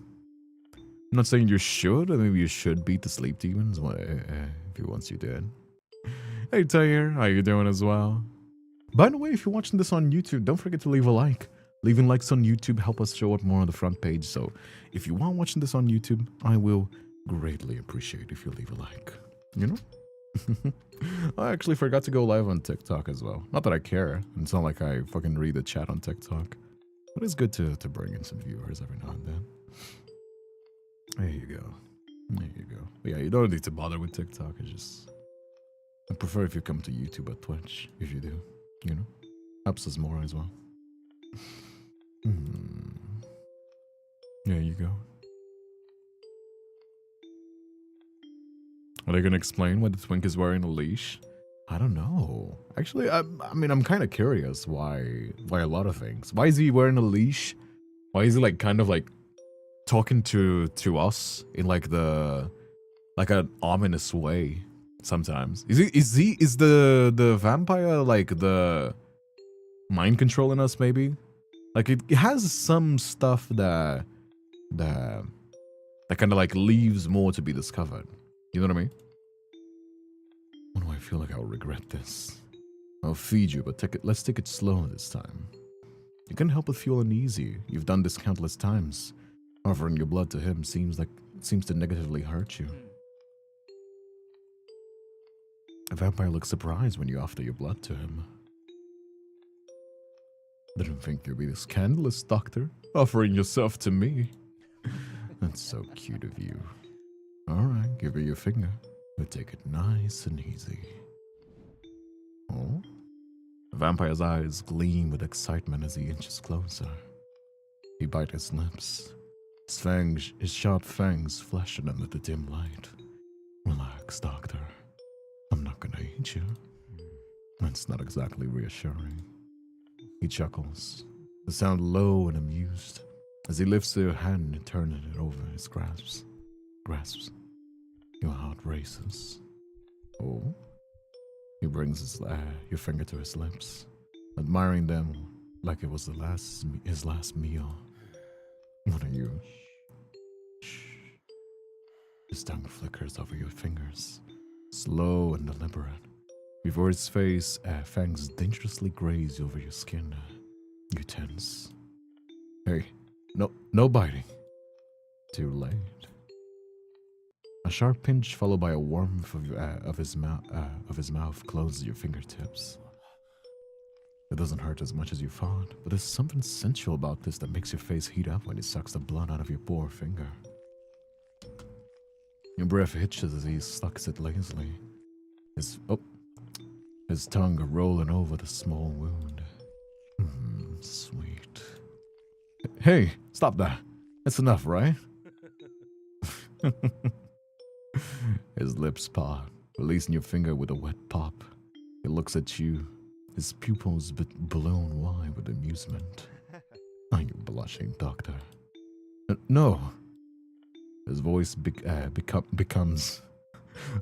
Speaker 1: I'm not saying you should, or maybe you should beat the sleep demons if he wants you dead. Hey Tayer, how you doing as well? By the way, if you're watching this on YouTube, don't forget to leave a like. Leaving likes on YouTube help us show up more on the front page, so if you are watching this on YouTube, I will greatly appreciate if you leave a like. You know? I actually forgot to go live on TikTok as well. Not that I care. It's not like I fucking read the chat on TikTok. But it's good to bring in some viewers every now and then. There you go. But yeah, you don't need to bother with TikTok. It's just... I prefer if you come to YouTube or Twitch, if you do. You know? Helps us more as well. There you go. Are they gonna explain why the twink is wearing a leash? I don't know. Actually, I mean, I'm kind of curious why a lot of things. Why is he wearing a leash? Why is he like kind of like talking to us in like an ominous way sometimes? Is the vampire like the mind controlling us maybe? Like it has some stuff that kind of like leaves more to be discovered. You know what I mean? When do I feel like I'll regret this? I'll feed you, but let's take it slow this time. You can't help but feel uneasy. You've done this countless times. Offering your blood to him seems to negatively hurt you. A vampire looks surprised when you offer your blood to him. Didn't think you'd be this scandalous, doctor, offering yourself to me. That's so cute of you. Alright, give her your finger. We'll take it nice and easy. Oh? The vampire's eyes gleam with excitement as he inches closer. He bites his lips. His sharp fangs flashing under the dim light. Relax, doctor. I'm not gonna eat you. That's not exactly reassuring. He chuckles, the sound low and amused, as he lifts your hand and turns it over his grasps. Your heart races. Oh? He brings your finger to his lips, admiring them like it was his last meal. What are you? Shh. His tongue flickers over your fingers, slow and deliberate. Before his face, fangs dangerously graze over your skin. You tense. Hey, no biting. Too late. A sharp pinch followed by a warmth of his mouth closes your fingertips. It doesn't hurt as much as you thought, but there's something sensual about this that makes your face heat up when he sucks the blood out of your poor finger. Your breath hitches as he sucks it lazily. His tongue rolling over the small wound. Sweet. Hey, stop that. That's enough, right? His lips part, releasing your finger with a wet pop. He looks at you, his pupils blown wide with amusement. Are you blushing, doctor? No. His voice becomes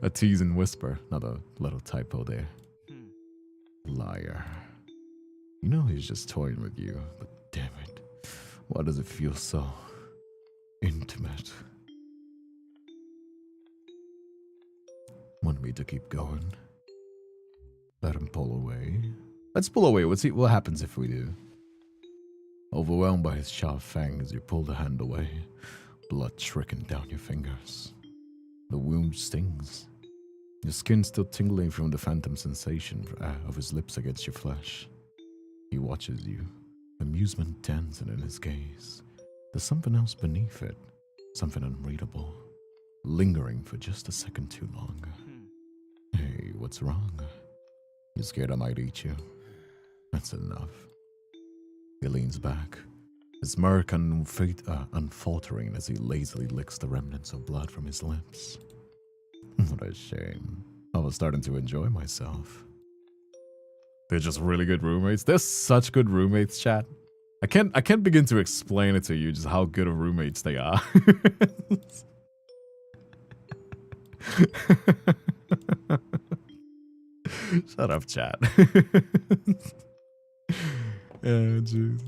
Speaker 1: a teasing whisper. Another little typo there. Liar. You know he's just toying with you, but damn it. Why does it feel so intimate? Want me to keep going? Let him pull away. Let's pull away. Let's see what happens if we do. Overwhelmed by his sharp fangs, you pull the hand away, blood trickling down your fingers. The wound stings. Your skin still tingling from the phantom sensation of his lips against your flesh. He watches you, amusement dancing in his gaze. There's something else beneath it, something unreadable, lingering for just a second too long. Hey, what's wrong? You scared I might eat you? That's enough. He leans back, his smirk unfaltering as he lazily licks the remnants of blood from his lips. What a shame. I was starting to enjoy myself. They're just really good roommates. They're such good roommates, chat. I can't begin to explain it to you just how good of roommates they are. Shut up, chat. Yeah, jeez.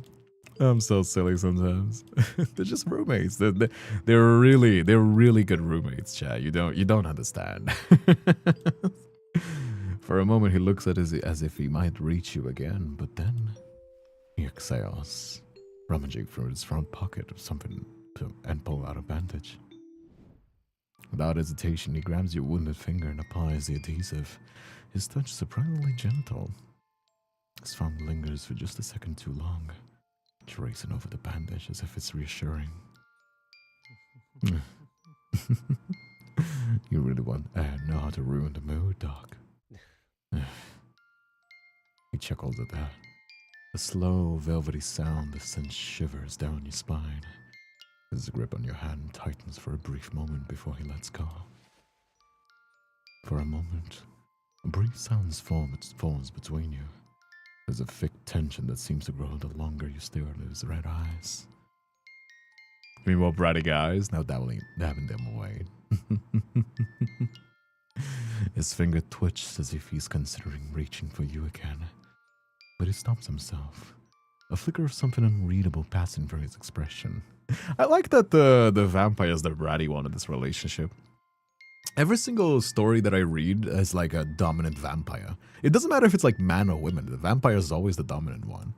Speaker 1: I'm so silly sometimes. They're just roommates. They're really good roommates, chat. You don't understand. For a moment, he looks at it as if he might reach you again, but then he exhales, rummaging through his front pocket of something and pull out a bandage. Without hesitation, he grabs your wounded finger and applies the adhesive. His touch surprisingly gentle. His thumb lingers for just a second too long, tracing over the bandage as if it's reassuring. You really know how to ruin the mood, Doc. He chuckles at that. A slow, velvety sound that sends shivers down your spine. His grip on your hand tightens for a brief moment before he lets go. For a moment, a brief silence forms between you. There's a thick tension that seems to grow the longer you stare at his red eyes. Meanwhile, bratty guys now dabbing them away. His finger twitches as if he's considering reaching for you again. But he stops himself. A flicker of something unreadable passing through his expression. I like that the vampire is the bratty one in this relationship. Every single story that I read is like a dominant vampire. It doesn't matter if it's like man or woman. The vampire is always the dominant one.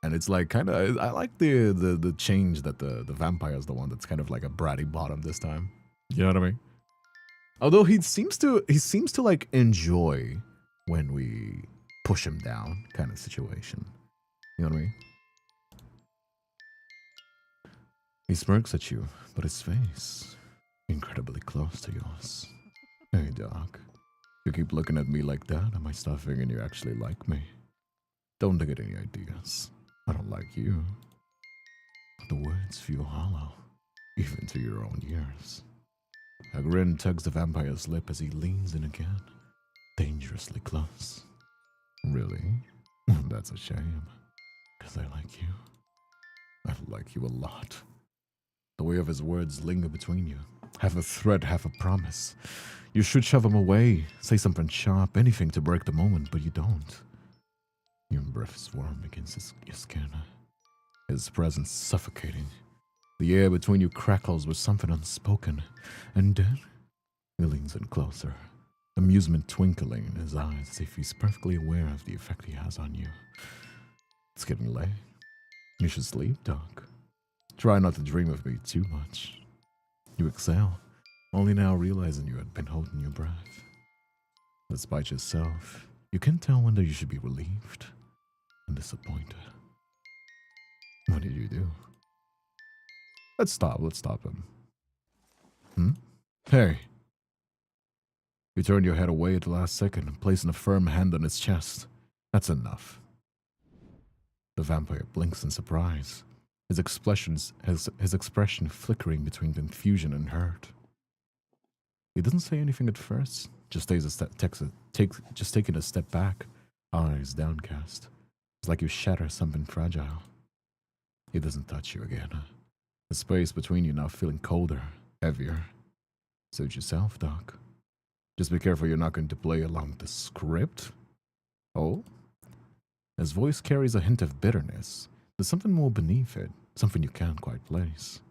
Speaker 1: And it's like kind of, I like the change that the vampire is the one that's kind of like a bratty bottom this time. You know what I mean? Although he seems to like enjoy when we push him down kind of situation. You know what I mean? He smirks at you, but his face incredibly close to yours. Hey, Doc. You keep looking at me like that, I might start figuring you actually like me. Don't get any ideas. I don't like you. The words feel hollow, even to your own ears. A grin tugs the vampire's lip as he leans in again, dangerously close. Really? That's a shame, because I like you. I like you a lot. The way of his words linger between you, half a threat, half a promise. You should shove him away, say something sharp, anything to break the moment, but you don't. Your breath is warm against your skin, his presence suffocating. The air between you crackles with something unspoken, and then he leans in closer, amusement twinkling in his eyes as if he's perfectly aware of the effect he has on you. It's getting late. You should sleep, Doc. Try not to dream of me too much. You exhale, only now realizing you had been holding your breath. Despite yourself, you can't tell whether you should be relieved and disappointed. What did you do? Let's stop him. Hey. You turn your head away at the last second, placing a firm hand on his chest. That's enough. The vampire blinks in surprise, his expression flickering between confusion and hurt. He doesn't say anything at first, just taking a step back, eyes downcast. It's like you shatter something fragile. He doesn't touch you again. The space between you now feeling colder, heavier. Suit yourself, Doc. Just be careful you're not going to play along the script. Oh? His voice carries a hint of bitterness. There's something more beneath it, something you can't quite place.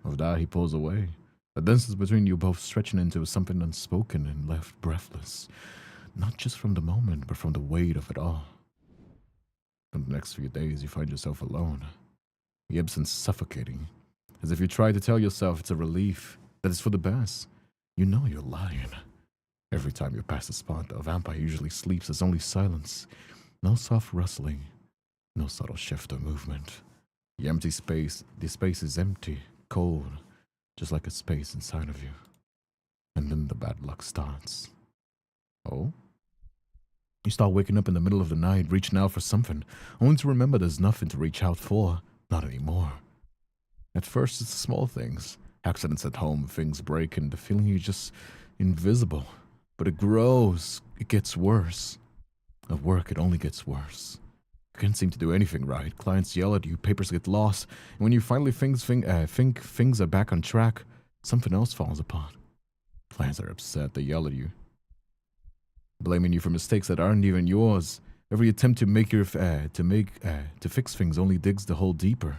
Speaker 1: With that, he pulls away. The distance between you both stretching into something unspoken and left breathless. Not just from the moment, but from the weight of it all. For the next few days, you find yourself alone. The absence suffocating, as if you try to tell yourself it's a relief, that it's for the best. You know you're lying. Every time you pass the spot, the vampire usually sleeps. There's only silence. No soft rustling. No subtle shift or movement. The space is empty, cold, just like a space inside of you. And then the bad luck starts. Oh? You start waking up in the middle of the night, reaching out for something, only to remember there's nothing to reach out for. Not anymore. At first, it's the small things. Accidents at home, things break, and the feeling you're just invisible. But it grows. It gets worse. At work, it only gets worse. You can't seem to do anything right. Clients yell at you, papers get lost, and when you finally think things are back on track, something else falls apart. Clients are upset. They yell at you, blaming you for mistakes that aren't even yours. Every attempt to fix things only digs the hole deeper.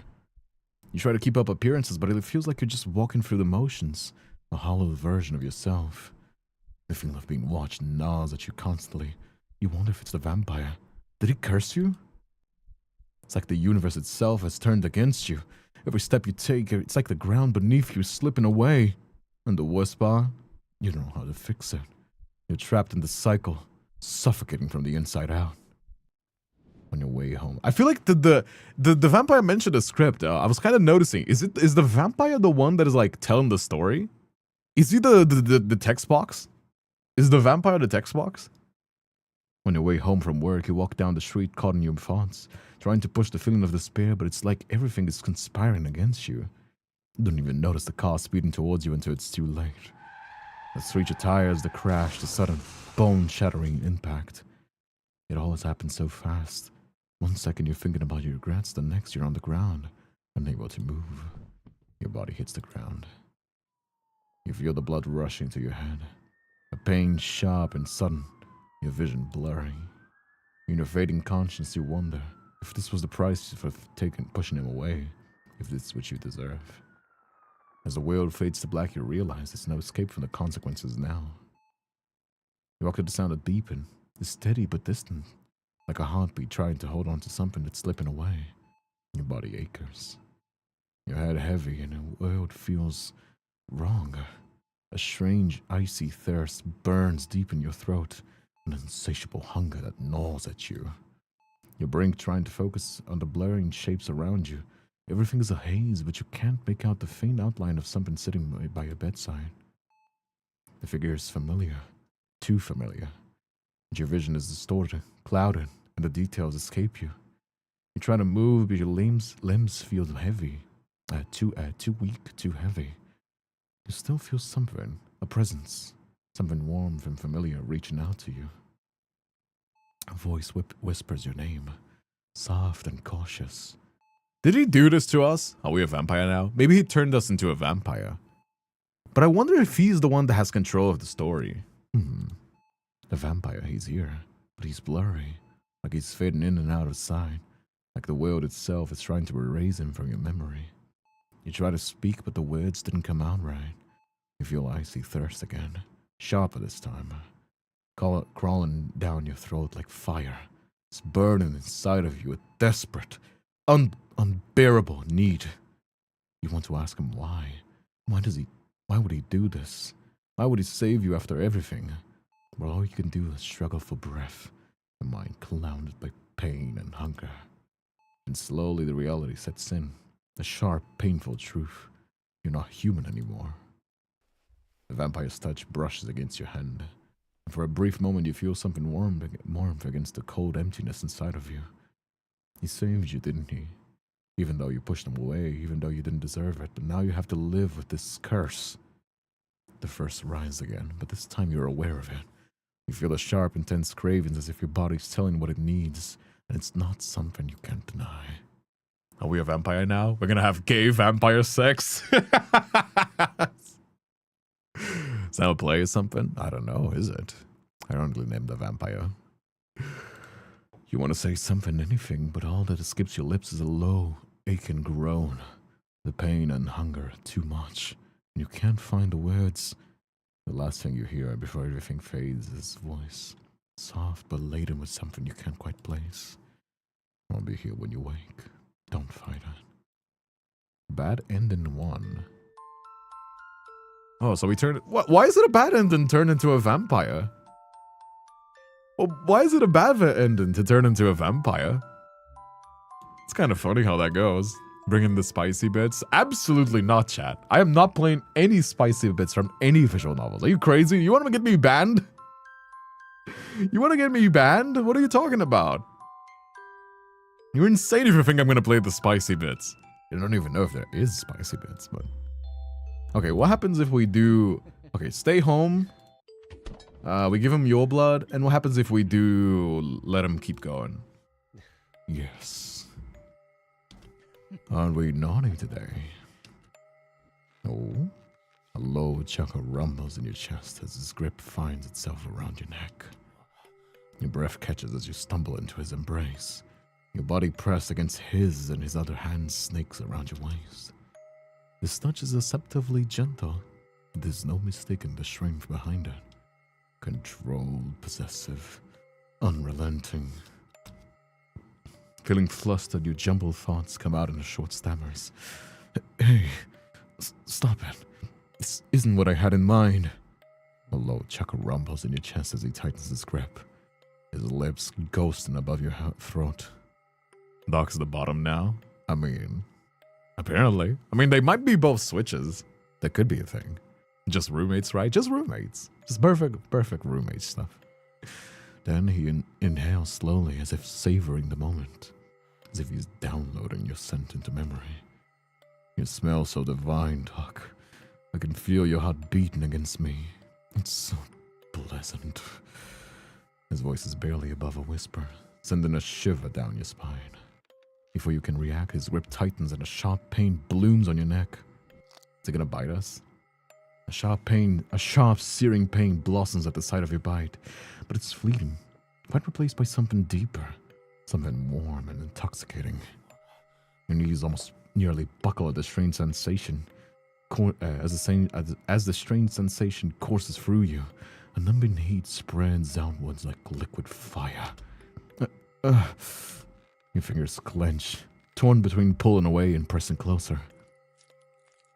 Speaker 1: You try to keep up appearances, but it feels like you're just walking through the motions, a hollow version of yourself. The feeling of being watched gnaws at you constantly. You wonder if it's the vampire. Did he curse you? It's like the universe itself has turned against you. Every step you take, it's like the ground beneath you is slipping away. And the worst part, you don't know how to fix it. You're trapped in the cycle, suffocating from the inside out. On your way home, I feel like the vampire mentioned the script. I was kind of noticing. Is the vampire the one that is like telling the story? Is he the text box? Is the vampire the text box? On your way home from work, you walk down the street caught in your thoughts, trying to push the feeling of despair, but it's like everything is conspiring against you. You don't even notice the car speeding towards you until it's too late. The screech of tires, the crash, the sudden bone-shattering impact. It always happens so fast. 1 second you're thinking about your regrets, the next you're on the ground, unable to move. Your body hits the ground. You feel the blood rushing to your head. A pain sharp and sudden, your vision blurring. In your fading conscience, you wonder if this was the price for pushing him away, if this is what you deserve. As the world fades to black, you realize there's no escape from the consequences now. You walk to the sound of beeping. It's steady but distant. like a heartbeat trying to hold on to something that's slipping away. Your body aches. Your head heavy and the world feels wrong. A strange, icy thirst burns deep in your throat, an insatiable hunger that gnaws at you. Your brain trying to focus on the blurring shapes around you. Everything is a haze, but you can't make out the faint outline of something sitting by your bedside. The figure is familiar, too familiar. But your vision is distorted, clouded, and the details escape you. You try to move, but your limbs feel heavy. Too weak, too heavy. You still feel something, a presence, something warm and familiar reaching out to you. A voice whispers your name, soft and cautious. Did he do this to us? Are we a vampire now? Maybe he turned us into a vampire. But I wonder if he's the one that has control of the story. The vampire, he's here, but he's blurry, like he's fading in and out of sight, like the world itself is trying to erase him from your memory. You try to speak, but the words didn't come out right. You feel icy thirst again, sharper this time, crawling down your throat like fire. It's burning inside of you, a desperate, unbearable need. You want to ask him why. Why would he do this? Why would he save you after everything? Well, all you can do is struggle for breath, your mind clouded by pain and hunger. And slowly the reality sets in, the sharp, painful truth. You're not human anymore. The vampire's touch brushes against your hand. And for a brief moment you feel something warm against the cold emptiness inside of you. He saved you, didn't he? Even though you pushed him away, even though you didn't deserve it, but now you have to live with this curse. The thirst rises again, but this time you're aware of it. You feel a sharp, intense craving as if your body's telling what it needs, and it's not something you can't deny. Are we a vampire now? We're gonna have gay vampire sex? Is that a play or something? I don't know, is it? Ironically named a vampire. You want to say something, anything, but all that escapes your lips is a low, aching groan. The pain and hunger are too much, and you can't find the words. The last thing you hear before everything fades is his voice, soft but laden with something you can't quite place. I'll be here when you wake. Don't fight it. Bad ending 1. Oh, so we turned... What? Why is it a bad ending turn into a vampire? Well, why is it a bad ending to turn into a vampire? It's kind of funny how that goes. Bringing the spicy bits. Absolutely not, chat. I am not playing any spicy bits from any visual novels. Are you crazy? You want to get me banned? You want to get me banned? What are you talking about? You're insane if you think I'm going to play the spicy bits. I don't even know if there is spicy bits, but... Okay, what happens if we do... Okay, stay home. We give him your blood. And what happens if we do let him keep going? Yes. Aren't we naughty today? Oh? A low chuckle rumbles in your chest as his grip finds itself around your neck. Your breath catches as you stumble into his embrace. Your body pressed against his and his other hand snakes around your waist. This touch is deceptively gentle. There's no mistaking the strength behind it. Controlled, possessive, unrelenting. Feeling flustered, your jumbled thoughts come out in a short stammers. Hey, stop it. This isn't what I had in mind. A low chuckle rumbles in your chest as he tightens his grip. His lips ghosting above your throat. Doc's the bottom now? I mean, apparently. I mean, they might be both switches. That could be a thing. Just roommates, right? Just roommates. Just perfect roommate stuff. Then he inhales slowly as if savoring the moment. As if he's downloading your scent into memory. You smell so divine, Doc. I can feel your heart beating against me. It's so pleasant. His voice is barely above a whisper, sending a shiver down your spine. Before you can react, his grip tightens and a sharp pain blooms on your neck. Is it gonna bite us? A sharp, searing pain blossoms at the sight of your bite, but it's fleeting, quite replaced by something deeper, something warm and intoxicating. Your knees almost nearly buckle at the strange sensation. As the strange sensation courses through you, a numbing heat spreads outwards like liquid fire. Your fingers clench, torn between pulling away and pressing closer.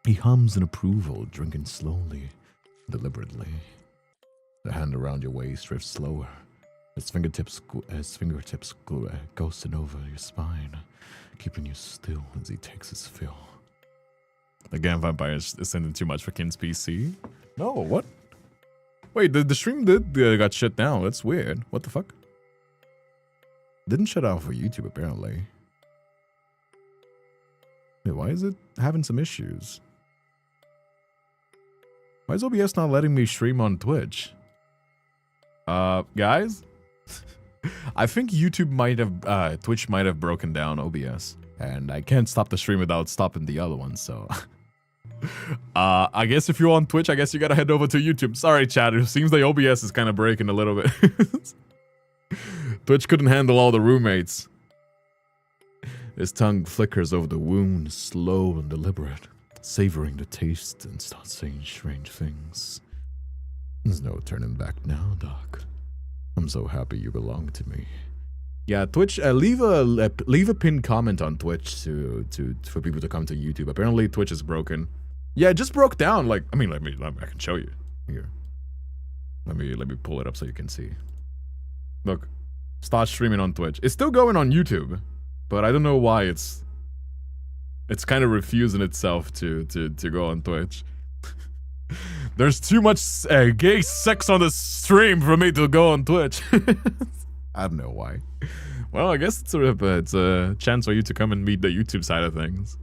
Speaker 1: He hums in approval, drinking slowly, deliberately. The hand around your waist drifts slower, his fingertips ghosting over your spine, keeping you still as he takes his fill. Again, Vampire is sending too much for Kin's PC. No, what? Wait, the stream got shut down. That's weird. What the fuck? Didn't shut off for YouTube, apparently. Wait, why is it having some issues? Why is OBS not letting me stream on Twitch? Guys? I think YouTube might have, Twitch might have broken down OBS. And I can't stop the stream without stopping the other one, so... I guess if you're on Twitch, I guess you gotta head over to YouTube. Sorry, chat. It seems like OBS is kind of breaking a little bit. Twitch couldn't handle all the roommates. His tongue flickers over the wound, slow and deliberate, savoring the taste and starts saying strange things. There's no turning back now, Doc. I'm so happy you belong to me. Yeah, Twitch. Leave a pinned comment on Twitch for people to come to YouTube. Apparently, Twitch is broken. Yeah, it just broke down. Like, I mean, I can show you here. Let me pull it up so you can see. Look, start streaming on Twitch. It's still going on YouTube, but I don't know why it's kind of refusing itself to go on Twitch. There's too much gay sex on the stream for me to go on Twitch. I don't know why. Well, I guess it's a chance for you to come and meet the YouTube side of things.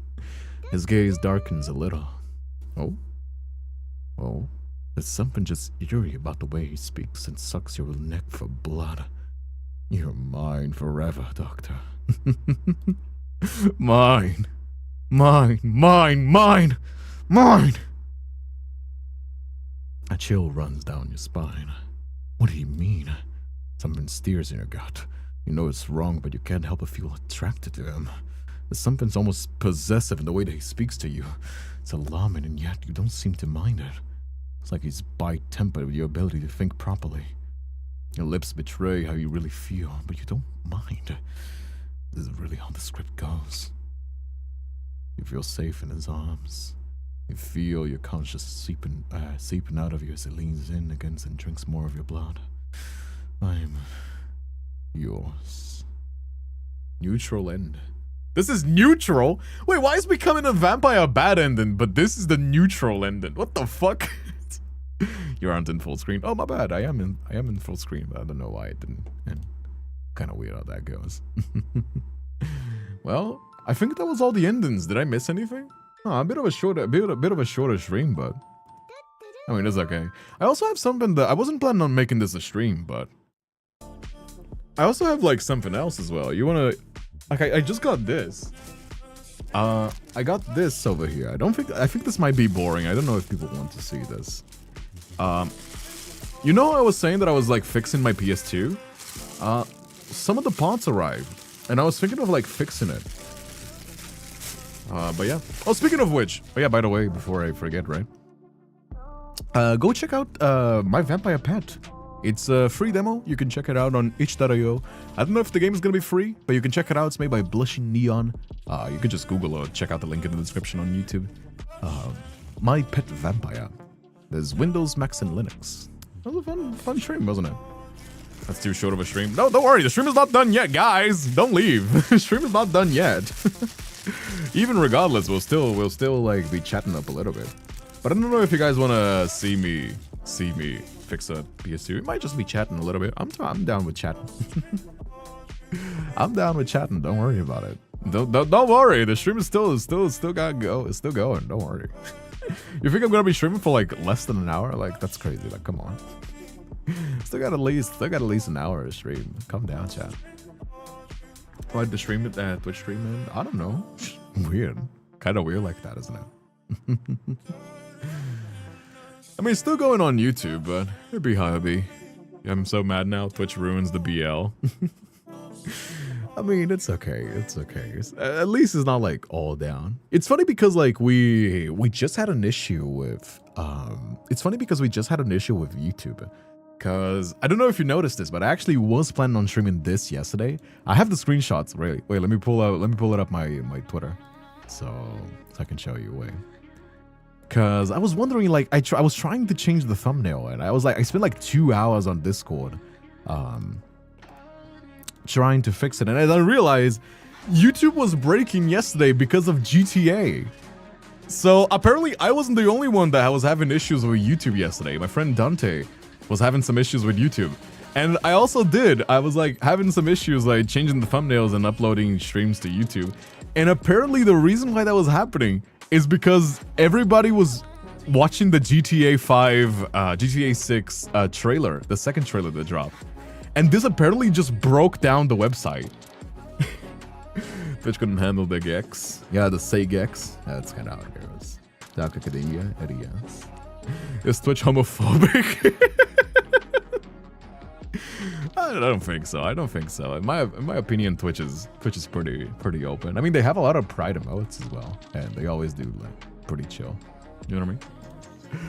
Speaker 1: His gaze darkens a little. Oh, there's something just eerie about the way he speaks and sucks your neck for blood. You're mine forever, Doctor. Mine. A chill runs down your spine. What do you mean? Something steers in your gut. You know it's wrong, but you can't help but feel attracted to him. There's something almost possessive in the way that he speaks to you. It's alarming, and yet you don't seem to mind it. It's like he's by-tempered with your ability to think properly. Your lips betray how you really feel, but you don't mind. This is really how the script goes. You feel safe in his arms. You feel your conscience seeping out of you as he leans in against and drinks more of your blood. I'm yours. Neutral end. This is neutral? Wait, why is becoming a vampire a bad ending, but this is the neutral ending? What the fuck? You aren't in full screen. Oh, my bad. I am in full screen, but I don't know why it didn't end. Kind of weird how that goes. Well, I think that was all the endings. Did I miss anything? Oh, a bit of a shorter stream, but I mean, it's okay. I also have something that I wasn't planning on making this a stream, but I also have like something else as well. You wanna? Like, I just got this. I got this over here. I think this might be boring. I don't know if people want to see this. You know, I was saying that I was like fixing my PS2. Some of the parts arrived, and I was thinking of like fixing it. But yeah. Oh, speaking of which, oh yeah, by the way, before I forget, right? Go check out My Vampire Pet. It's a free demo. You can check it out on itch.io. I don't know if the game is gonna be free, but you can check it out. It's made by Blushing Neon. You can just Google or check out the link in the description on YouTube. My Pet Vampire. There's Windows, Macs, and Linux. That was a fun stream, wasn't it? That's too short of a stream. No, don't worry. The stream is not done yet, guys. Don't leave. The stream is not done yet. Even regardless, we'll still like be chatting up a little bit. But I don't know if you guys want to see me fix a PS2. It might just be chatting a little bit. I'm down with chatting. I'm down with chatting. Don't worry about it. Don't worry. The stream is still gotta go. It's still going. Don't worry. You think I'm gonna be streaming for like less than an hour? Like, that's crazy. Like, come on. Still got at least an hour to stream. Calm down, chat. Why'd the stream Twitch stream in? I don't know. Weird. Kind of weird like that, isn't it? I mean, it's still going on YouTube, but it'd be how it be. I'm so mad now. Twitch ruins the BL. I mean, it's okay. It's okay. At least it's not like all down. It's funny because like we just had an issue with YouTube Because I don't know if you noticed this, but I actually was planning on streaming this yesterday. I have the screenshots, really. Wait, let me pull it up my Twitter, so I can show you. Wait, because I was wondering, like, I was trying to change the thumbnail, and I spent like 2 hours on Discord, trying to fix it, and I realized YouTube was breaking yesterday because of GTA. So apparently I wasn't the only one that was having issues with YouTube yesterday. My friend Dante was having some issues with YouTube. And I also did. I was like having some issues like changing the thumbnails and uploading streams to YouTube. And apparently the reason why that was happening is because everybody was watching the GTA 6 trailer, the second trailer that dropped. And this apparently just broke down the website. Twitch couldn't handle the gex. Yeah, the say gex. That's kind of how it goes. Dark Academia, Eddie, yes. Is Twitch homophobic? I don't think so. I don't think so. In my opinion, Twitch is pretty open. I mean, they have a lot of pride emotes as well, and they always do like pretty chill. You know what I mean?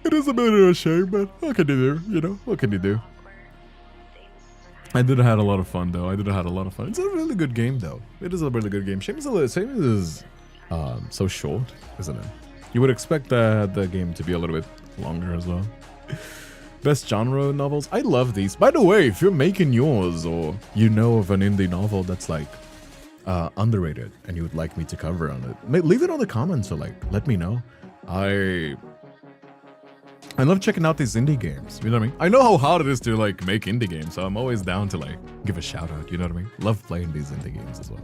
Speaker 1: It is a bit of a shame, but what can you do? You know, what can you do? I did have a lot of fun though. It's a really good game though. It is a really good game. Shame is so short, isn't it? You would expect the game to be a little bit longer as well. Best genre novels. I love these. By the way, if you're making yours or you know of an indie novel that's like underrated and you would like me to cover on it, leave it on the comments or like let me know. I love checking out these indie games, you know what I mean? I know how hard it is to like make indie games, so I'm always down to like give a shout out, you know what I mean? Love playing these indie games as well.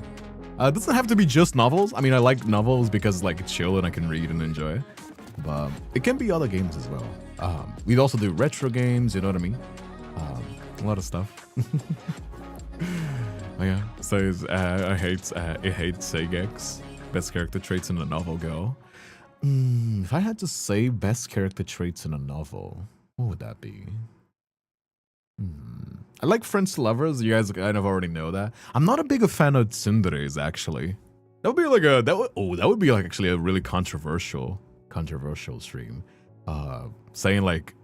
Speaker 1: It doesn't have to be just novels. I mean, I like novels because like it's chill and I can read and enjoy it. But it can be other games as well. We'd also do retro games, you know what I mean? A lot of stuff. Oh yeah, says I hate Segex. Best character traits in a novel go. If I had to say best character traits in a novel, what would that be? I like friends to lovers. You guys kind of already know that. I'm not a big fan of tsunderes, actually. That would be like that would be like actually a really controversial stream. Saying like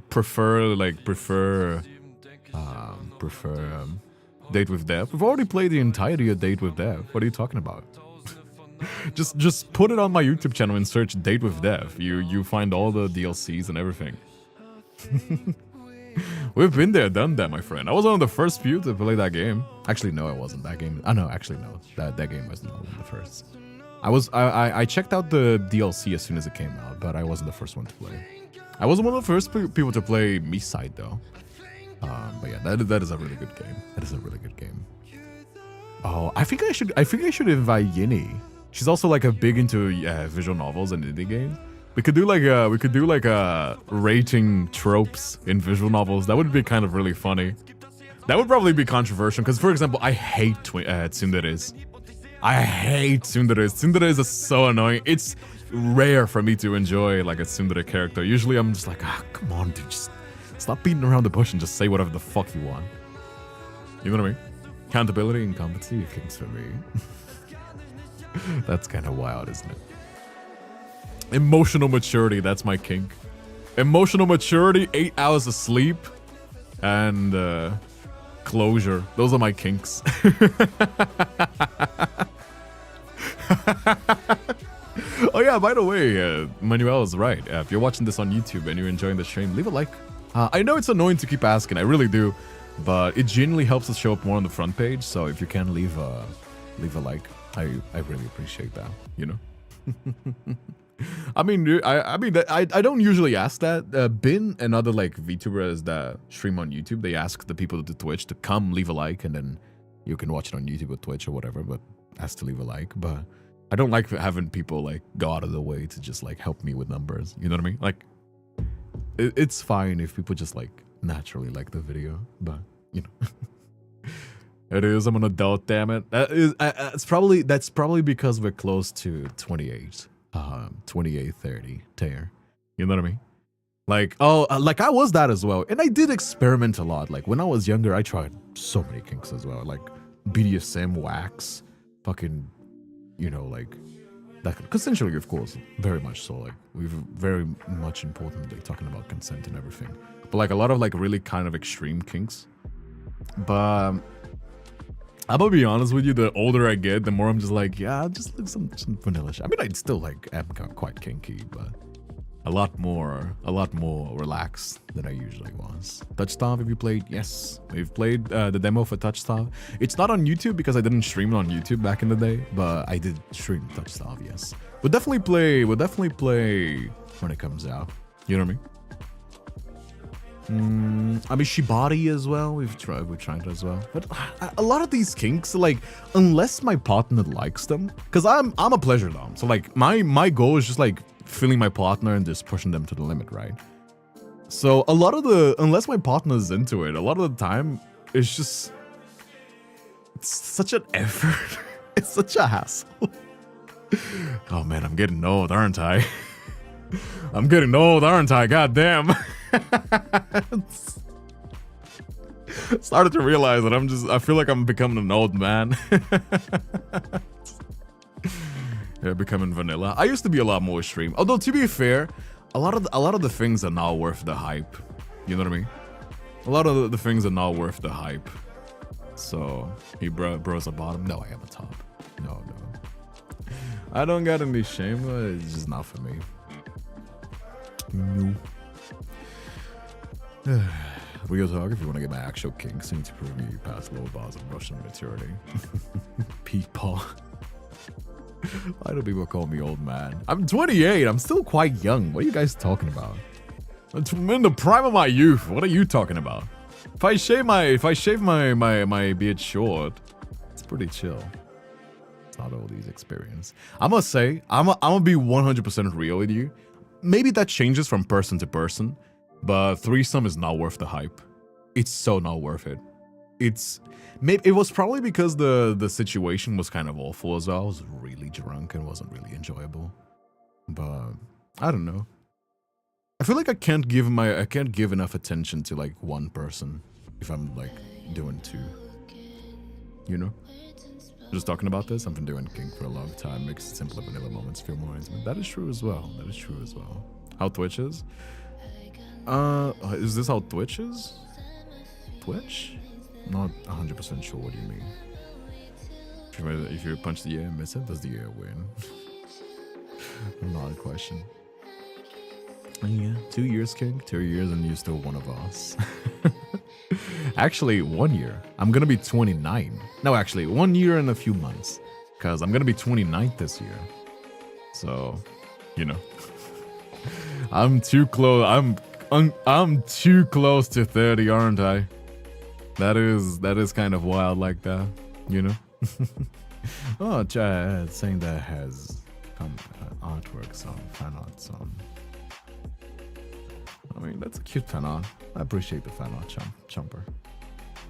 Speaker 1: prefer Date with Death. We've already played the entirety of Date with Death. What are you talking about? just put it on my YouTube channel and search Date with Death. You find all the DLCs and everything. We've been there, done that, my friend. I was one of the first few to play that game. Actually, no, I wasn't. That game. No, actually, no. That game wasn't one of the first. I checked out the DLC as soon as it came out, but I wasn't the first one to play. I wasn't one of the first people to play Me-Side though. But yeah, that is a really good game. That is a really good game. Oh, I think I should invite Yinny. She's also like a big into visual novels and indie games. We could do like a rating tropes in visual novels. That would be kind of really funny. That would probably be controversial because, for example, I hate tsunderes. I hate tsunderes. Tsunderes are so annoying. It's rare for me to enjoy like a tsundere character. Usually I'm just like, come on, dude, just stop beating around the bush and just say whatever the fuck you want. You know what I mean? Accountability and competency are things for me. That's kind of wild, isn't it? Emotional maturity, that's my kink. Emotional maturity, 8 hours of sleep, and closure. Those are my kinks. Oh yeah, by the way, Manuel is right. If you're watching this on YouTube and you're enjoying the stream, leave a like. I know it's annoying to keep asking, I really do, but it genuinely helps us show up more on the front page. So if you can leave a like, I really appreciate that. You know. I mean, I don't usually ask that. Bin and other like VTubers that stream on YouTube, they ask the people to Twitch to come leave a like, and then you can watch it on YouTube or Twitch or whatever. But ask to leave a like. But I don't like having people like go out of the way to just like help me with numbers. You know what I mean? Like, it's fine if people just like naturally like the video, but you know. It is. I'm an adult, damn it. That's probably because we're close to 28. 28, 30 tier. You know what I mean? Like, like I was that as well. And I did experiment a lot. Like when I was younger, I tried so many kinks as well. Like BDSM, wax, fucking, you know, like that consensually, of course, very much so. Like we've very much importantly talking about consent and everything, but like a lot of like really kind of extreme kinks. But I'm gonna be honest with you, the older I get, the more I'm just like, yeah, just like some vanilla shit. I mean, I still like am quite kinky, but a lot more relaxed than I usually was. Touch Stop, have you played? Yes, we've played the demo for Touch Stop. It's not on YouTube because I didn't stream it on YouTube back in the day, but I did stream Touch Stop. Yes, we'll definitely play when it comes out. You know what I mean? I mean Shibari as well. We've tried it as well. But a lot of these kinks, like, unless my partner likes them, because I'm a pleasure dom. So like my goal is just like feeling my partner and just pushing them to the limit, right? So a lot of unless my partner's into it, a lot of the time it's such an effort. It's such a hassle. Oh man, I'm getting old, aren't I? I'm getting old, aren't I? God damn. Started to realize that I feel like I'm becoming an old man. Yeah, becoming vanilla. I used to be a lot more extreme. Although to be fair, a lot of the things are not worth the hype. You know what I mean? A lot of the things are not worth the hype. So he bros a bottom. No, I am a top. No. I don't got any shame. It's just not for me. No. Real talk, if you want to get my actual kinks, you need to prove me you pass low bars of Russian maturity. People. Why do people call me old man? I'm 28. I'm still quite young. What are you guys talking about? I'm in the prime of my youth. What are you talking about? If I shave my beard short, it's pretty chill. It's not all these experience. I must say, I'm gonna be 100% real with you. Maybe that changes from person to person, but threesome is not worth the hype. It's so not worth it. It was probably because the situation was kind of awful as well. I was really drunk and wasn't really enjoyable. But I don't know. I feel like I can't give enough attention to like one person if I'm like doing two. You know? Just talking about this, I've been doing kink for a long time. Makes simpler vanilla moments feel more intimate. That is true as well. How Twitch is? Is this how Twitch is? Twitch? Not 100% sure what you mean. If you punch the air and miss it, does the air win? Not a question. Yeah, 2 years, King. 2 years and you're still one of us. Actually, 1 year. I'm gonna be 29. No, actually, 1 year and a few months. Because I'm gonna be 29 this year. So, you know. I'm too close. I'm too close to 30, aren't I? That is kind of wild like that, you know? Oh, Chad saying that has artworks on fan arts on. I mean, that's a cute fan art. I appreciate the fan art, Chumper.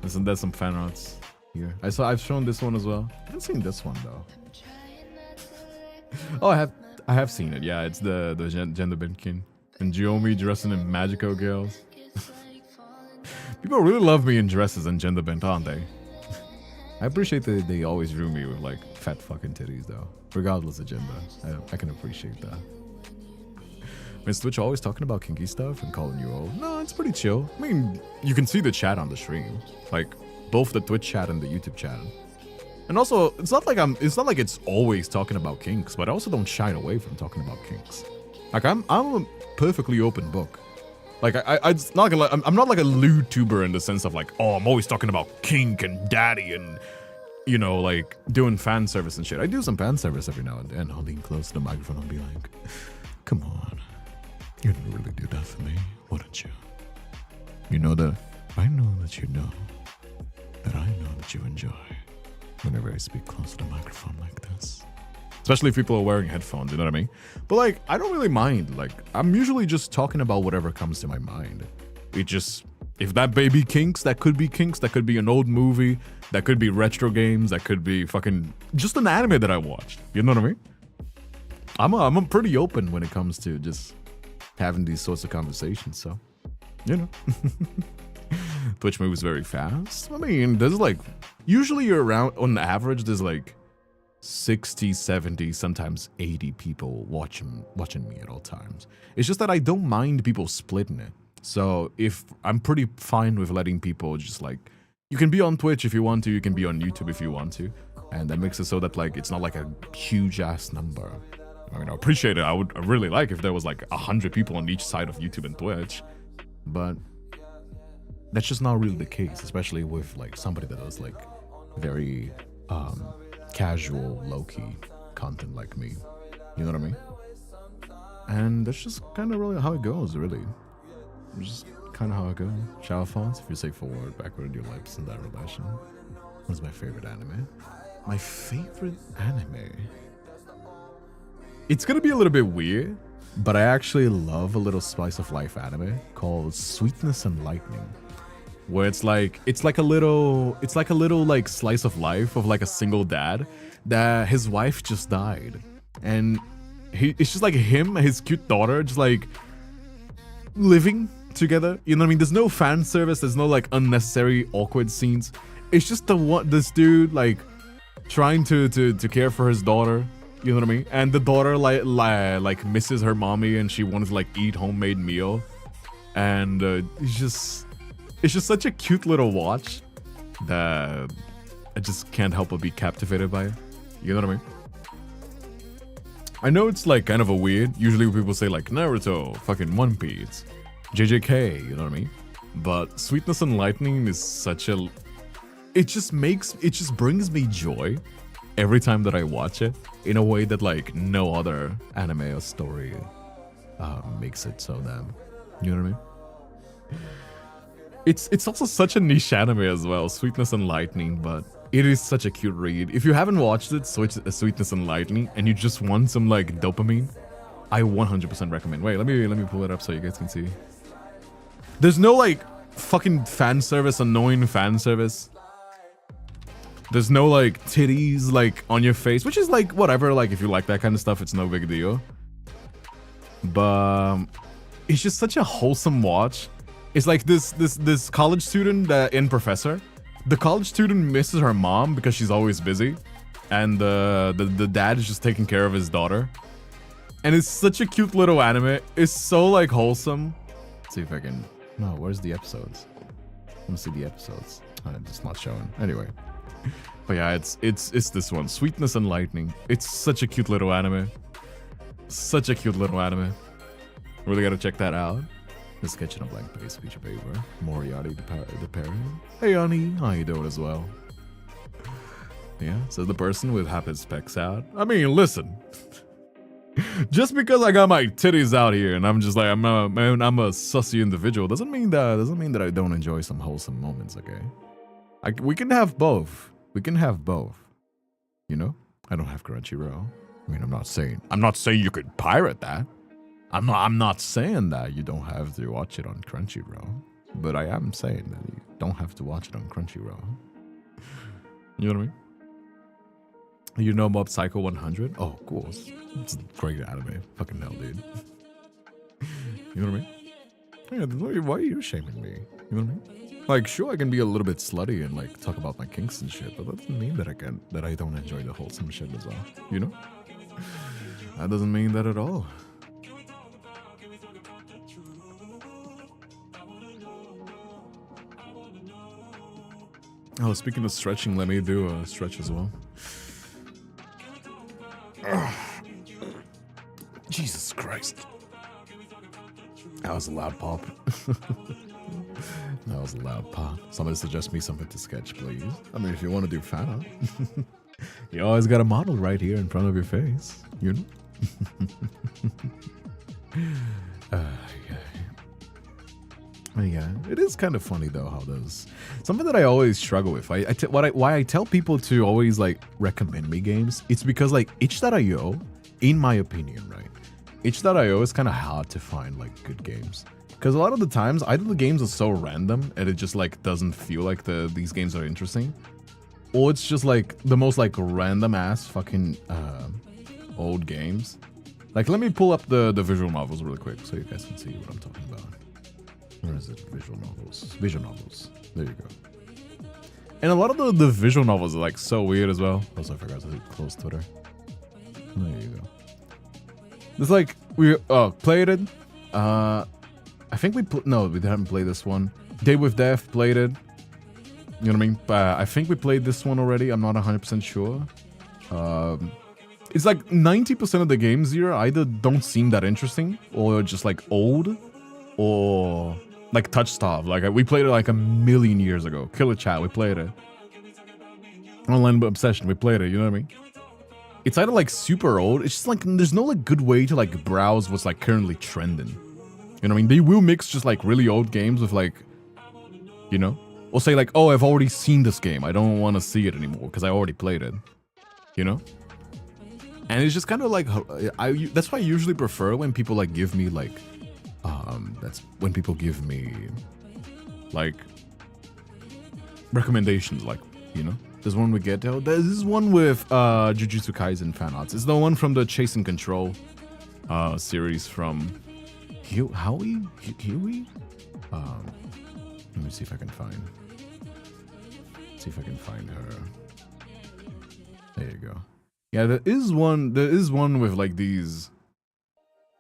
Speaker 1: Listen, there's some fan arts here. I've shown this one as well. I haven't seen this one though. Oh, I have seen it. Yeah, it's the gender binkin and Jiomi dressing in magical girls. People really love me in dresses and gender bent, aren't they? I appreciate that they always drew me with like fat fucking titties though, regardless of gender. I can appreciate that. Is Twitch always talking about kinky stuff and calling you old? No, it's pretty chill. I mean, you can see the chat on the stream, like both the Twitch chat and the YouTube chat. And also, it's not like it's always talking about kinks, but I also don't shy away from talking about kinks. Like I'm a perfectly open book. Like I'm not like a lewd tuber in the sense of like, oh, I'm always talking about kink and daddy and, you know, like doing fan service and shit. I do some fan service every now and then. I'll lean close to the microphone and be like, come on, you didn't really do that for me, wouldn't you? You know that I know that you know that I know that you enjoy whenever I speak close to the microphone like this. Especially if people are wearing headphones, you know what I mean? But like, I don't really mind. Like, I'm usually just talking about whatever comes to my mind. It just, if that baby kinks, that could be an old movie, that could be retro games, that could be fucking just an anime that I watched. You know what I mean? I'm pretty open when it comes to just having these sorts of conversations, so, you know. Twitch moves very fast. I mean, there's like, usually you're around, on average, there's like 60, 70, sometimes 80 people watching me at all times. It's just that I don't mind people splitting it. So if I'm pretty fine with letting people just like, you can be on Twitch if you want to, you can be on YouTube if you want to. And that makes it so that like, it's not like a huge ass number. I mean, I appreciate it. I would really like if there was like 100 people on each side of YouTube and Twitch, but that's just not really the case, especially with like somebody that does like very casual, low-key content like me. You know what I mean? And that's just kind of really how it goes, really. Just kind of how it goes. Shower fonts, if you say forward, backward, your lips in that relation. What's my favorite anime? My favorite anime? It's gonna be a little bit weird, but I actually love a little slice of life anime called Sweetness and Lightning, where it's like a little like slice of life of like a single dad that his wife just died, and it's just like him and his cute daughter just like living together. You know what I mean? There's no fan service. There's no like unnecessary awkward scenes. It's just this dude like trying to care for his daughter. You know what I mean? And the daughter like misses her mommy and she wants to like eat homemade meal. And it's just such a cute little watch that I just can't help but be captivated by it. You know what I mean? I know it's like kind of a weird. Usually people say like Naruto, fucking One Piece, JJK, you know what I mean? But Sweetness and Lightning is such a... It just brings me joy every time that I watch it in a way that like no other anime or story makes it so damn. You know what I mean? It's also such a niche anime as well, Sweetness and Lightning, but it is such a cute read. If you haven't watched it, Sweetness and Lightning, and you just want some like dopamine, I 100% recommend. Wait, let me pull it up so you guys can see. There's no like fucking fan service, annoying fan service. There's no like titties like on your face, which is like whatever. Like if you like that kind of stuff, it's no big deal. But it's just such a wholesome watch. It's like this college student in Professor. The college student misses her mom because she's always busy, and the dad is just taking care of his daughter. And it's such a cute little anime. It's so like wholesome. Let's see if I can. No, where's the episodes? Let me see the episodes. It's not showing. Anyway. But yeah, it's this one, Sweetness and Lightning. It's such a cute little anime. Such a cute little anime. Really gotta check that out. The sketch in a blank page, feature paper. Moriarty the parent. Hey honey, how you doing as well? Yeah, so the person with half his specs out. I mean, listen. Just because I got my titties out here and I'm just like I'm a sussy individual doesn't mean that I don't enjoy some wholesome moments, okay? We can have both. We can have both. You know? I don't have Crunchyroll. I mean, I'm not saying you could pirate that. I'm not saying that you don't have to watch it on Crunchyroll. But I am saying that you don't have to watch it on Crunchyroll. You know what I mean? You know Mob Psycho 100? Oh, of course. It's a great anime. Fucking hell, dude. You know what I mean? Yeah, why are you shaming me? You know what I mean? Like, sure, I can be a little bit slutty and like talk about my kinks and shit, but that doesn't mean that I don't enjoy the wholesome shit as well. You know? That doesn't mean that at all. Oh, speaking of stretching, let me do a stretch as well. Jesus Christ. That was a loud pop. That was a loud pop. Somebody suggest me something to sketch, please. I mean, if you want to do fan art, you always got a model right here in front of your face, you know? Yeah, it is kind of funny though how those something that I always struggle with. Why I tell people to always like recommend me games. It's because like itch.io, in my opinion, right? itch.io is kind of hard to find like good games because a lot of the times either the games are so random and it just like doesn't feel like these games are interesting, or it's just like the most like random ass fucking old games. Like let me pull up the visual novels really quick so you guys can see what I'm talking about. Where is it? Visual novels. Visual novels. There you go. And a lot of the visual novels are like so weird as well. Also, I forgot to close Twitter. There you go. It's like we played it. I think we haven't played this one. Day with Death played it. You know what I mean? I think we played this one already. I'm not 100% sure. It's like 90% of the games here either don't seem that interesting or just like old or like touch stop. Like we played it like a million years ago. Killer Chat, we played it. Online Obsession, we played it. You know what I mean? It's either like super old. It's just like there's no like good way to like browse what's like currently trending. You know what I mean? They will mix just like really old games with like, you know, or say like, oh, I've already seen this game. I don't want to see it anymore because I already played it. You know? And it's just kind of like, that's why I usually prefer when people like give me like, that's when people give me like recommendations, like, you know, there's one with Geto. There's one with Jujutsu Kaisen fan arts. It's the one from the Chase and Control series from Huey? Let me see if I can find her. There you go. Yeah, there is one with like these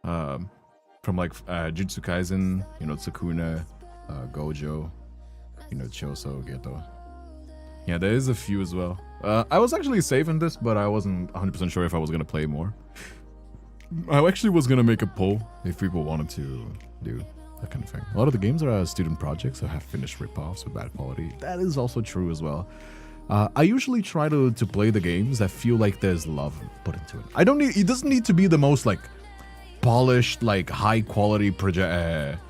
Speaker 1: from like Jujutsu Kaisen, you know, Tsukune, Gojo, you know, Choso, Geto. Yeah, there is a few as well. I was actually saving this, but I wasn't 100% sure if I was gonna play more. I actually was gonna make a poll if people wanted to do that kind of thing. A lot of the games are student projects or have finished rip-offs with bad quality. That is also true as well. I usually try to play the games that feel like there's love put into it. It doesn't need to be the most like polished, like high quality project,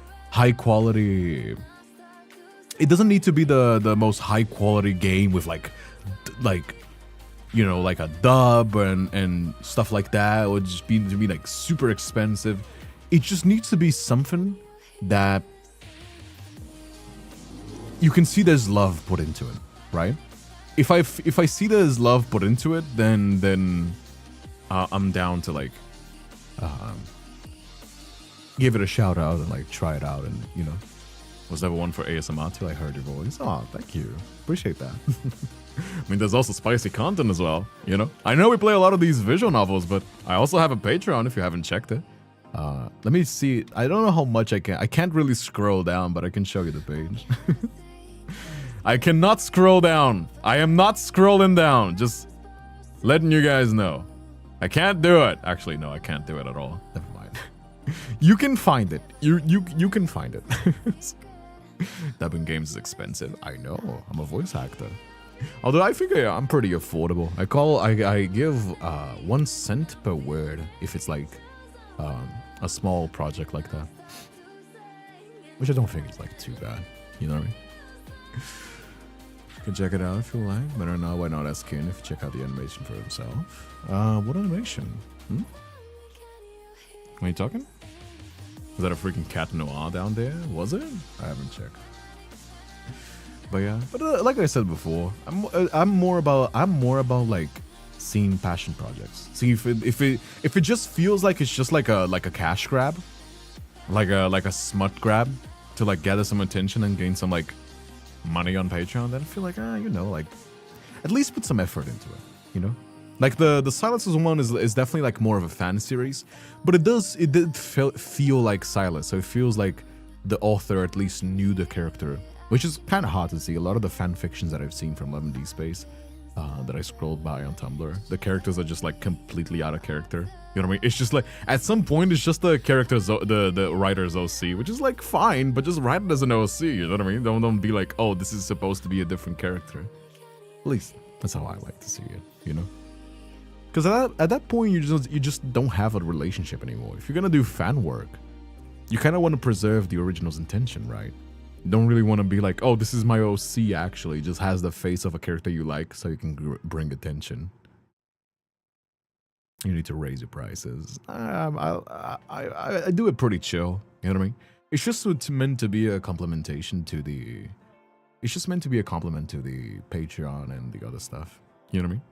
Speaker 1: it doesn't need to be the most high quality game with like, you know, like a dub and stuff like that, or just be to be like super expensive. It just needs to be something that you can see there's love put into it, right? If I see there's love put into it, then I'm down to like give it a shout out and like try it out. And you know, was there one for ASMR too? I heard your voice. Oh, thank you, appreciate that. I mean, there's also spicy content as well. You know, I know we play a lot of these visual novels, but I also have a Patreon if you haven't checked it. Let me see. I don't know how much I can't really scroll down, but I can show you the page. I cannot scroll down. I am not scrolling down. Just letting you guys know. I can't do it. Actually, no, I can't do it at all. Never mind. You can find it. You can find it. Dubbing games is expensive. I know. I'm a voice actor. Although I figure I'm pretty affordable. I give 1 cent per word if it's like a small project like that. Which I don't think is like too bad. You know what I mean? You can check it out if you like. Better not, why not ask Ken if you check out the animation for himself. What animation? Are you talking? Was that a freaking cat noir down there? Was it? I haven't checked. But yeah, but like I said before, I'm more about like seeing passion projects. See if it just feels like it's just like a cash grab, like a smut grab to like gather some attention and gain some like money on Patreon, then I feel like you know, like at least put some effort into it, you know. Like the Silas's one is definitely like more of a fan series, but it did feel like Silas, so it feels like the author at least knew the character, which is kind of hard to see. A lot of the fan fictions that I've seen from 11D Space that I scrolled by on Tumblr, the characters are just like completely out of character. You know what I mean? It's just like at some point it's just the character's the writer's OC, which is like fine, but just write it as an OC. You know what I mean? Don't be like, oh, this is supposed to be a different character. At least that's how I like to see it. You know? Because at that point you just don't have a relationship anymore. If you're gonna do fan work, you kind of want to preserve the original's intention, right? You don't really want to be like, oh, this is my OC. Actually, just has the face of a character you like, so you can bring attention. You need to raise your prices. I do it pretty chill. You know what I mean? It's just meant to be a complementation to the. It's just meant to be a compliment to the Patreon and the other stuff. You know what I mean?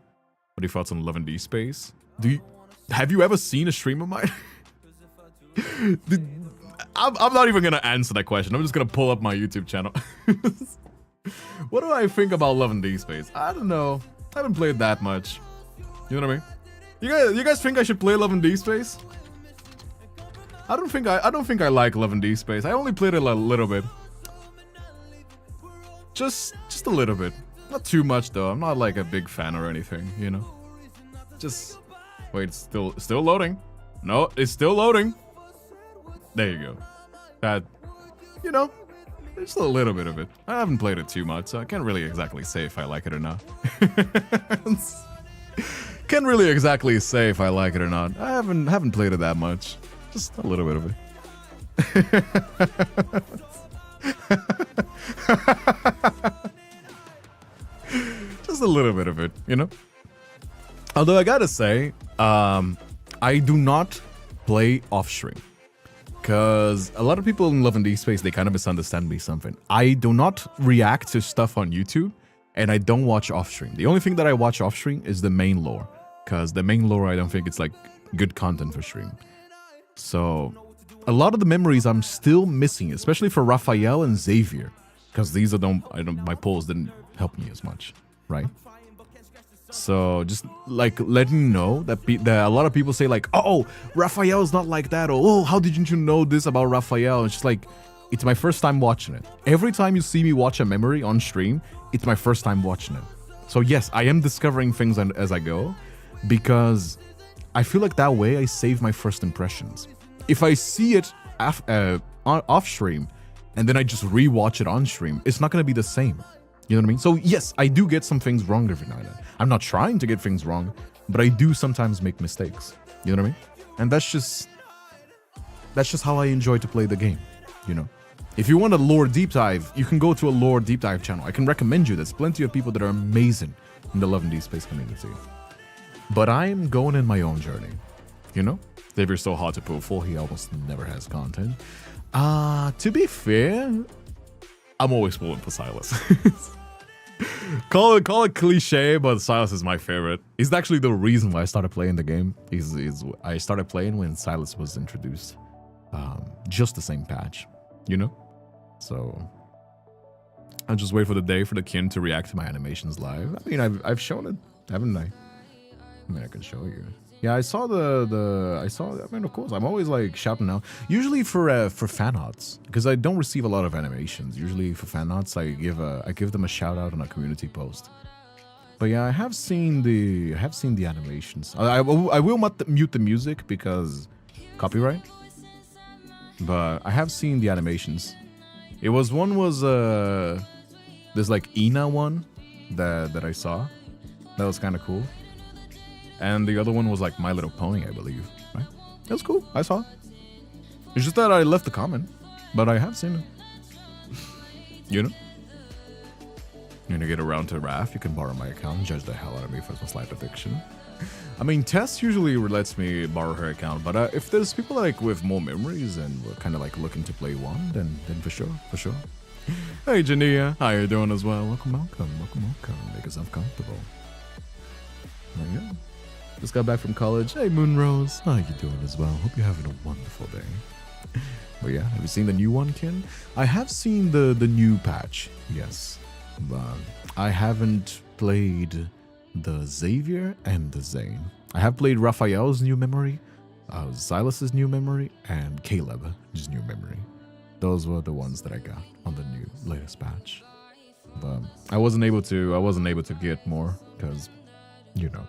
Speaker 1: What are your thoughts on 11D Space? Have you ever seen a stream of mine? I'm not even gonna answer that question. I'm just gonna pull up my YouTube channel. What do I think about Love and D Space? I don't know. I haven't played that much. You know what I mean? You guys think I should play Love and D Space? I don't think I like Love and D Space. I only played it a little bit. Just a little bit. Not too much though. I'm not like a big fan or anything, you know. Just wait, it's still loading. No, it's still loading. There you go. That, you know, just a little bit of it. I haven't played it too much, so I can't really exactly say if I like it or not. Can't really exactly say if I like it or not. I haven't played it that much. Just a little bit of it. Just a little bit of it, you know? Although I gotta say, I do not play off stream. Because a lot of people in Love and D Space, they kind of misunderstand me something. I do not react to stuff on YouTube, and I don't watch off stream. The only thing that I watch off stream is the main lore. Because the main lore, I don't think it's like good content for stream. So a lot of the memories I'm still missing, especially for Raphael and Xavier. Because these are my polls didn't help me as much, right? So just like letting you know that a lot of people say like, oh, Raphael is not like that, or oh, how didn't you know this about Raphael? It's just like, it's my first time watching it. Every time you see me watch a memory on stream, it's my first time watching it. So yes, I am discovering things as I go, because I feel like that way I save my first impressions. If I see it off stream and then I just rewatch it on stream, it's not gonna be the same. You know what I mean? So yes, I do get some things wrong every now and then. I'm not trying to get things wrong, but I do sometimes make mistakes. You know what I mean? And that's just how I enjoy to play the game. You know, if you want a lore deep dive, you can go to a lore deep dive channel. I can recommend you. There's plenty of people that are amazing in the Love and D Space community. But I'm going in my own journey. You know, Xavier's so hard to pull for. He almost never has content. To be fair, I'm always pulling for Silas. Call it cliche, but Silas is my favorite. He's actually the reason why I started playing the game. I started playing when Silas was introduced. Just the same patch, you know? So I'll just wait for the day for the kin to react to my animations live. I mean, I've shown it, haven't I? I mean, I can show you. Yeah, I saw I mean, of course, I'm always like shouting out. Usually for fan arts, because I don't receive a lot of animations. Usually for fan arts, I give them a shout out on a community post. But yeah, I have seen the animations. I will mute the music because copyright. But I have seen the animations. There's like Ina one that I saw. That was kind of cool. And the other one was like My Little Pony, I believe. Right? That was cool. I saw it. It's just that I left the comment, but I have seen it. You know? You're gonna get around to Raph, you can borrow my account and judge the hell out of me for some slight addiction. I mean, Tess usually lets me borrow her account, but if there's people like with more memories and we're kind of like looking to play one, then for sure. Hey, Jania, how you doing as well? Welcome. Make yourself comfortable. There you go. Just got back from college. Hey, Moonrose, how you doing as well? Hope you're having a wonderful day. But yeah, have you seen the new one, Ken? I have seen the new patch, yes. But I haven't played the Xavier and the Zane. I have played Raphael's new memory, Silas's new memory, and Caleb's new memory. Those were the ones that I got on the latest patch. But I wasn't able to get more because, you know,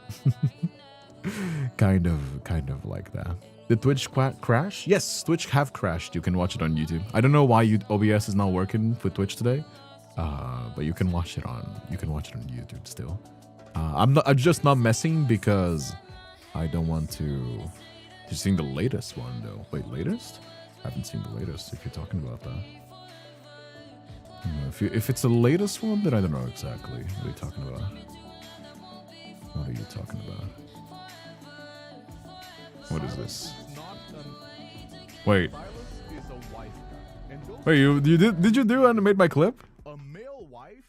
Speaker 1: kind of like that. Did Twitch crash? Yes, Twitch have crashed. You can watch it on YouTube. I don't know why OBS is not working with Twitch today, but you can watch it on YouTube still. I'm just not messing because I don't want to. You've seen the latest one though. Wait, latest? I haven't seen the latest. If you're talking about that, if it's the latest one, then I don't know exactly what are you talking about. What are you talking about? What is this? Wait. Wait, you did you do animate my clip?
Speaker 2: A male wife?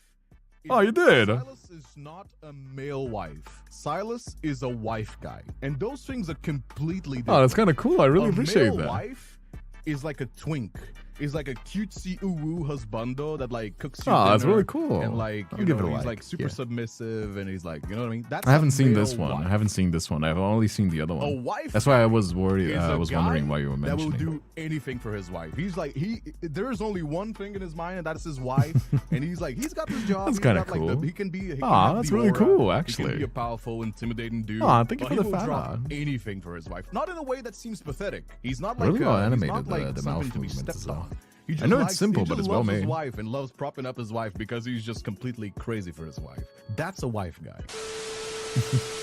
Speaker 1: Oh, you did.
Speaker 2: Silas is not a male wife. Silas is a wife guy, and those things are completely different.
Speaker 1: Oh, that's kind of cool. I really appreciate that.
Speaker 2: A male wife is like a twink. is like a cutesy uwu husbando that like cooks you
Speaker 1: Oh, that's
Speaker 2: dinner
Speaker 1: really cool.
Speaker 2: and like
Speaker 1: I'll
Speaker 2: you
Speaker 1: give
Speaker 2: know
Speaker 1: it a
Speaker 2: he's
Speaker 1: like.
Speaker 2: like super
Speaker 1: Yeah.
Speaker 2: submissive and he's like, you know what I mean? That's
Speaker 1: I haven't
Speaker 2: a
Speaker 1: seen this
Speaker 2: male
Speaker 1: one.
Speaker 2: wife.
Speaker 1: I haven't seen this one. I've only seen the other
Speaker 2: A
Speaker 1: one.
Speaker 2: wife.
Speaker 1: That's why I was worried.
Speaker 2: is
Speaker 1: I
Speaker 2: a
Speaker 1: was
Speaker 2: guy
Speaker 1: wondering why you were
Speaker 2: that will
Speaker 1: mentioning.
Speaker 2: do anything for his wife. He's like there is only one thing in his mind, and that's his wife. And he's like he's got this job.
Speaker 1: That's
Speaker 2: He's
Speaker 1: kinda
Speaker 2: got, like,
Speaker 1: cool.
Speaker 2: he can be. He can
Speaker 1: Aw,
Speaker 2: have
Speaker 1: that's
Speaker 2: the
Speaker 1: really
Speaker 2: aura,
Speaker 1: cool,
Speaker 2: He can
Speaker 1: actually.
Speaker 2: be a powerful, intimidating dude.
Speaker 1: Aw, thank you
Speaker 2: but
Speaker 1: for
Speaker 2: he
Speaker 1: the
Speaker 2: will drop
Speaker 1: fan art.
Speaker 2: anything for his wife. Not in a way that seems pathetic. He's not like
Speaker 1: Really well
Speaker 2: he's
Speaker 1: animated,
Speaker 2: not like
Speaker 1: the
Speaker 2: something
Speaker 1: mouth
Speaker 2: to be
Speaker 1: movements as
Speaker 2: stepped
Speaker 1: well.
Speaker 2: on. He just
Speaker 1: I know it's
Speaker 2: likes-
Speaker 1: simple,
Speaker 2: he
Speaker 1: but
Speaker 2: just
Speaker 1: it's well
Speaker 2: loves his
Speaker 1: made.
Speaker 2: wife and loves propping up his wife because he's just completely crazy for his wife. That's a wife guy.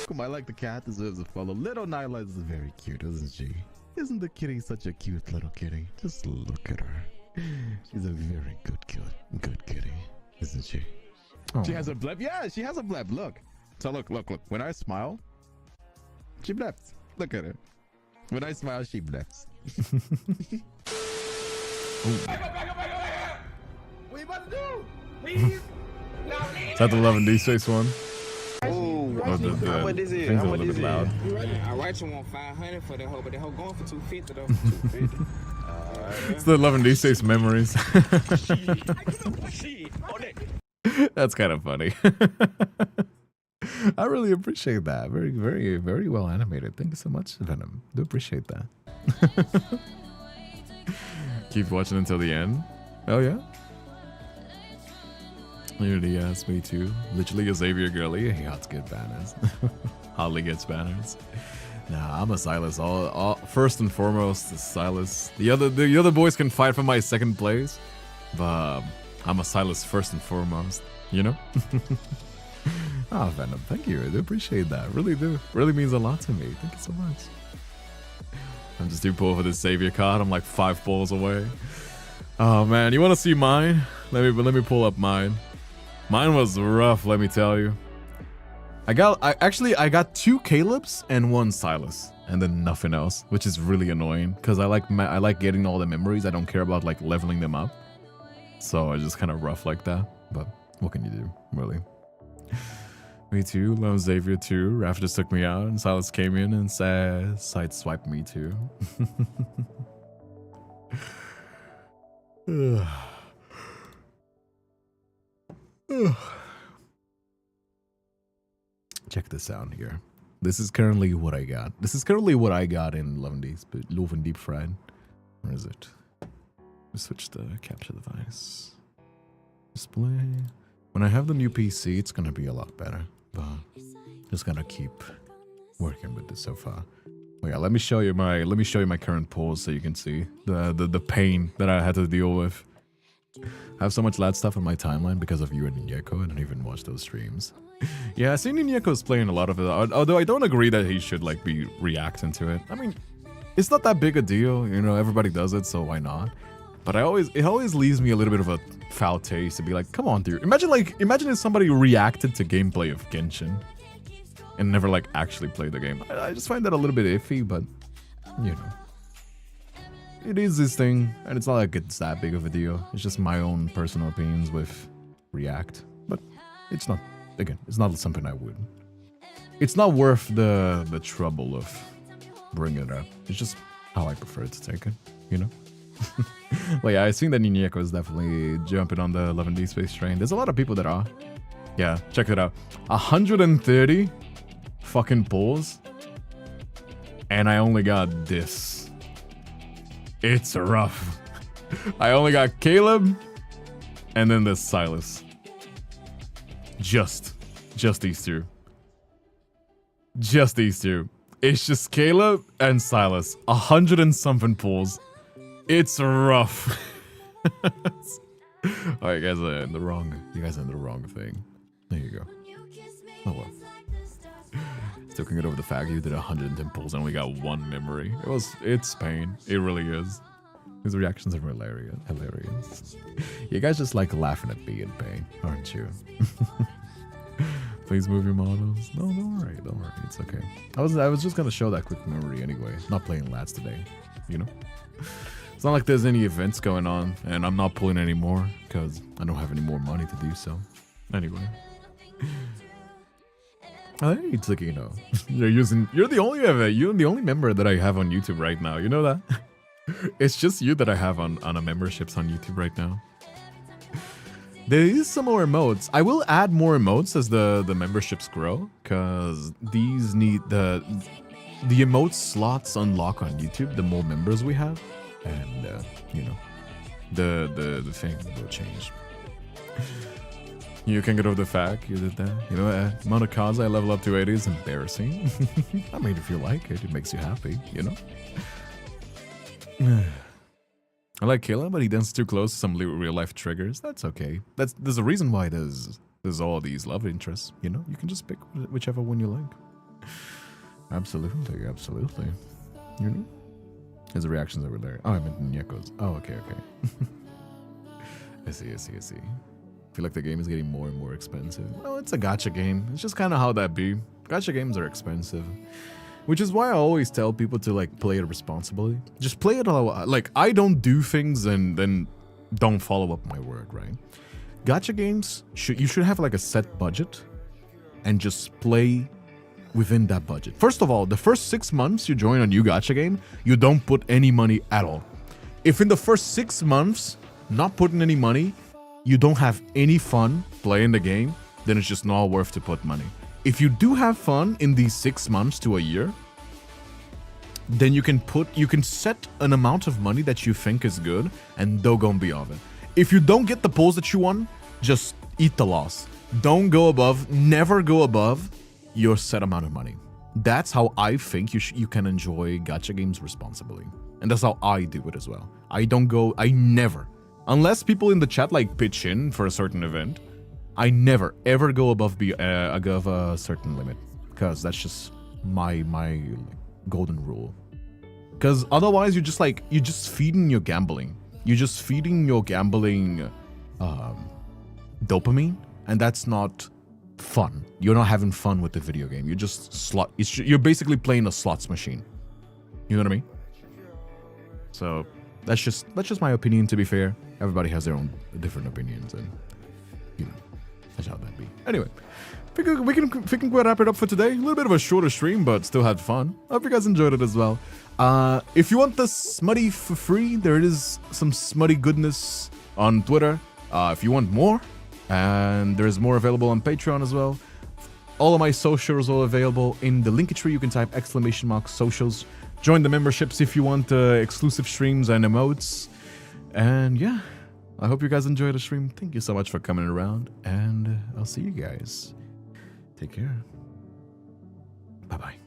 Speaker 2: Come on, I like the cat deserves a follow. Little Nyla is very cute, isn't she? Isn't the kitty such a cute little kitty? Just look at her. She's a very good kitty, isn't she?
Speaker 1: Oh.
Speaker 2: She has a bleb. Yeah, she has a bleb. Look. So look. When I smile, she blebs. Look at her. When I smile, she blebs. What you about to do? Please.
Speaker 1: Is that the Love and D-Space one?
Speaker 3: Oh,
Speaker 1: Or the
Speaker 3: how much is it?
Speaker 1: things
Speaker 3: How
Speaker 1: are a
Speaker 3: much
Speaker 1: little
Speaker 3: is
Speaker 1: bit
Speaker 3: it?
Speaker 1: loud.
Speaker 3: I write you want 500 for the hoe, but the hoe going for 250 though. 250.
Speaker 1: It's the Love and D-Space memories. That's kind of funny. I really appreciate that. Very well animated. Thank you so much, Venom. Do appreciate that. Keep watching until the end. Oh yeah. Unity, yes, me too. Literally a Xavier girly. He ought to get banners. Hardly gets banners. Nah, I'm a Silas. All first and foremost is Silas. The other boys can fight for my second place, but I'm a Silas first and foremost. You know. Ah, Venom, thank you. I do appreciate that. Really do. Really means a lot to me. Thank you so much. I'm just too poor for this Xavier card. I'm like 5 balls away. Oh man, you want to see mine? Let me pull up mine. Mine was rough, let me tell you. I got 2 Caleb's and 1 Silas, and then nothing else, which is really annoying because I like getting all the memories. I don't care about like leveling them up, so I just kind of rough like that. But what can you do, really? Me too. Love Xavier too. Raph just took me out, and Silas came in and said, "Sideswiped me too." Check this out here. This is currently what I got. This is currently what I got in Love and Deep Fried. Where is it? Let's switch the capture device. Display. When I have the new PC, it's gonna be a lot better. But just gonna keep working with this so far. Oh yeah, let me show you my current pause so you can see the pain that I had to deal with. I have so much lad stuff on my timeline because of you and Nieko. I don't even watch those streams. Yeah, I see Nieko's playing a lot of it, although I don't agree that he should like be reacting to it. I mean, it's not that big a deal, you know, everybody does it, so why not? But it always leaves me a little bit of a foul taste to be like, come on, dude. Imagine if somebody reacted to gameplay of Genshin and never like actually played the game. I just find that a little bit iffy, but you know. It is this thing, and it's not like it's that big of a deal. It's just my own personal opinions with React. But it's not, again, it's not something I would. It's not worth the trouble of bringing it up. It's just how I prefer to take it, you know? Well, yeah, I think that Nieko is definitely jumping on the 11D space train. There's a lot of people that are. Yeah, check it out. 130 fucking pulls. And I only got this. It's rough. I only got Caleb and then there's Silas. Just these two. Just these two. It's just Caleb and Silas. 100 and something pulls. It's rough. Alright, guys are in the wrong. You guys are in the wrong thing. There you go. Oh well. Still can get over the fact you did 110 pulls and only got 1 memory. It's pain. It really is. His reactions are hilarious. You guys just like laughing at me in pain, aren't you? Please move your models. No, don't worry. It's okay. I was just gonna show that quick memory anyway. Not playing lads today, you know? It's not like there's any events going on, and I'm not pulling any more because I don't have any more money to do so. Anyway. It's like, you know, you're the only member that I have on YouTube right now. You know that? It's just you that I have on a memberships on YouTube right now. There is some more emotes. I will add more emotes as the memberships grow, because these need the emote slots unlock on YouTube the more members we have, and you know, the thing will change. You can get over the fact you did that. You know, amount of cards I level up to 80 is embarrassing. I mean, if you like it, it makes you happy, you know? I like Killa, but he dances too close to some real life triggers. That's okay. There's a reason why there's all these love interests, you know? You can just pick whichever one you like. Absolutely, absolutely. You know? His reactions over there. Oh, I meant Nyeko's. Oh, okay. I see. I feel like the game is getting more and more expensive. Well, it's a gacha game. It's just kind of how that be. Gacha games are expensive. Which is why I always tell people to like play it responsibly. Just play it like I don't do things and then don't follow up my word, right? Gacha games, you should have like a set budget and just play within that budget. First of all, the first 6 months you join a new gacha game, you don't put any money at all. If in the first 6 months, not putting any money, you don't have any fun playing the game, then it's just not worth to put money. If you do have fun in these 6 months to a year, then you can set an amount of money that you think is good and don't go beyond it. If you don't get the pulls that you want, just eat the loss. Don't go above, never go above your set amount of money. That's how I think you can enjoy gacha games responsibly. And that's how I do it as well. I never, unless people in the chat like pitch in for a certain event, I never ever go above a certain limit, because that's just my golden rule. Because otherwise you're just feeding your gambling. You're just feeding your gambling dopamine, and that's not fun. You're not having fun with the video game. You're just you're basically playing a slots machine. You know what I mean? So that's just my opinion. To be fair, everybody has their own different opinions, and you know. That's how that be. Anyway, we can wrap it up for today. A little bit of a shorter stream, but still had fun. I hope you guys enjoyed it as well. If you want the smutty for free, there is some smutty goodness on Twitter. If you want more, and there's more available on Patreon as well. All of my socials are available in the Linktree. You can type !socials. Join the memberships if you want exclusive streams and emotes. And yeah. I hope you guys enjoyed the stream. Thank you so much for coming around, and I'll see you guys. Take care. Bye-bye.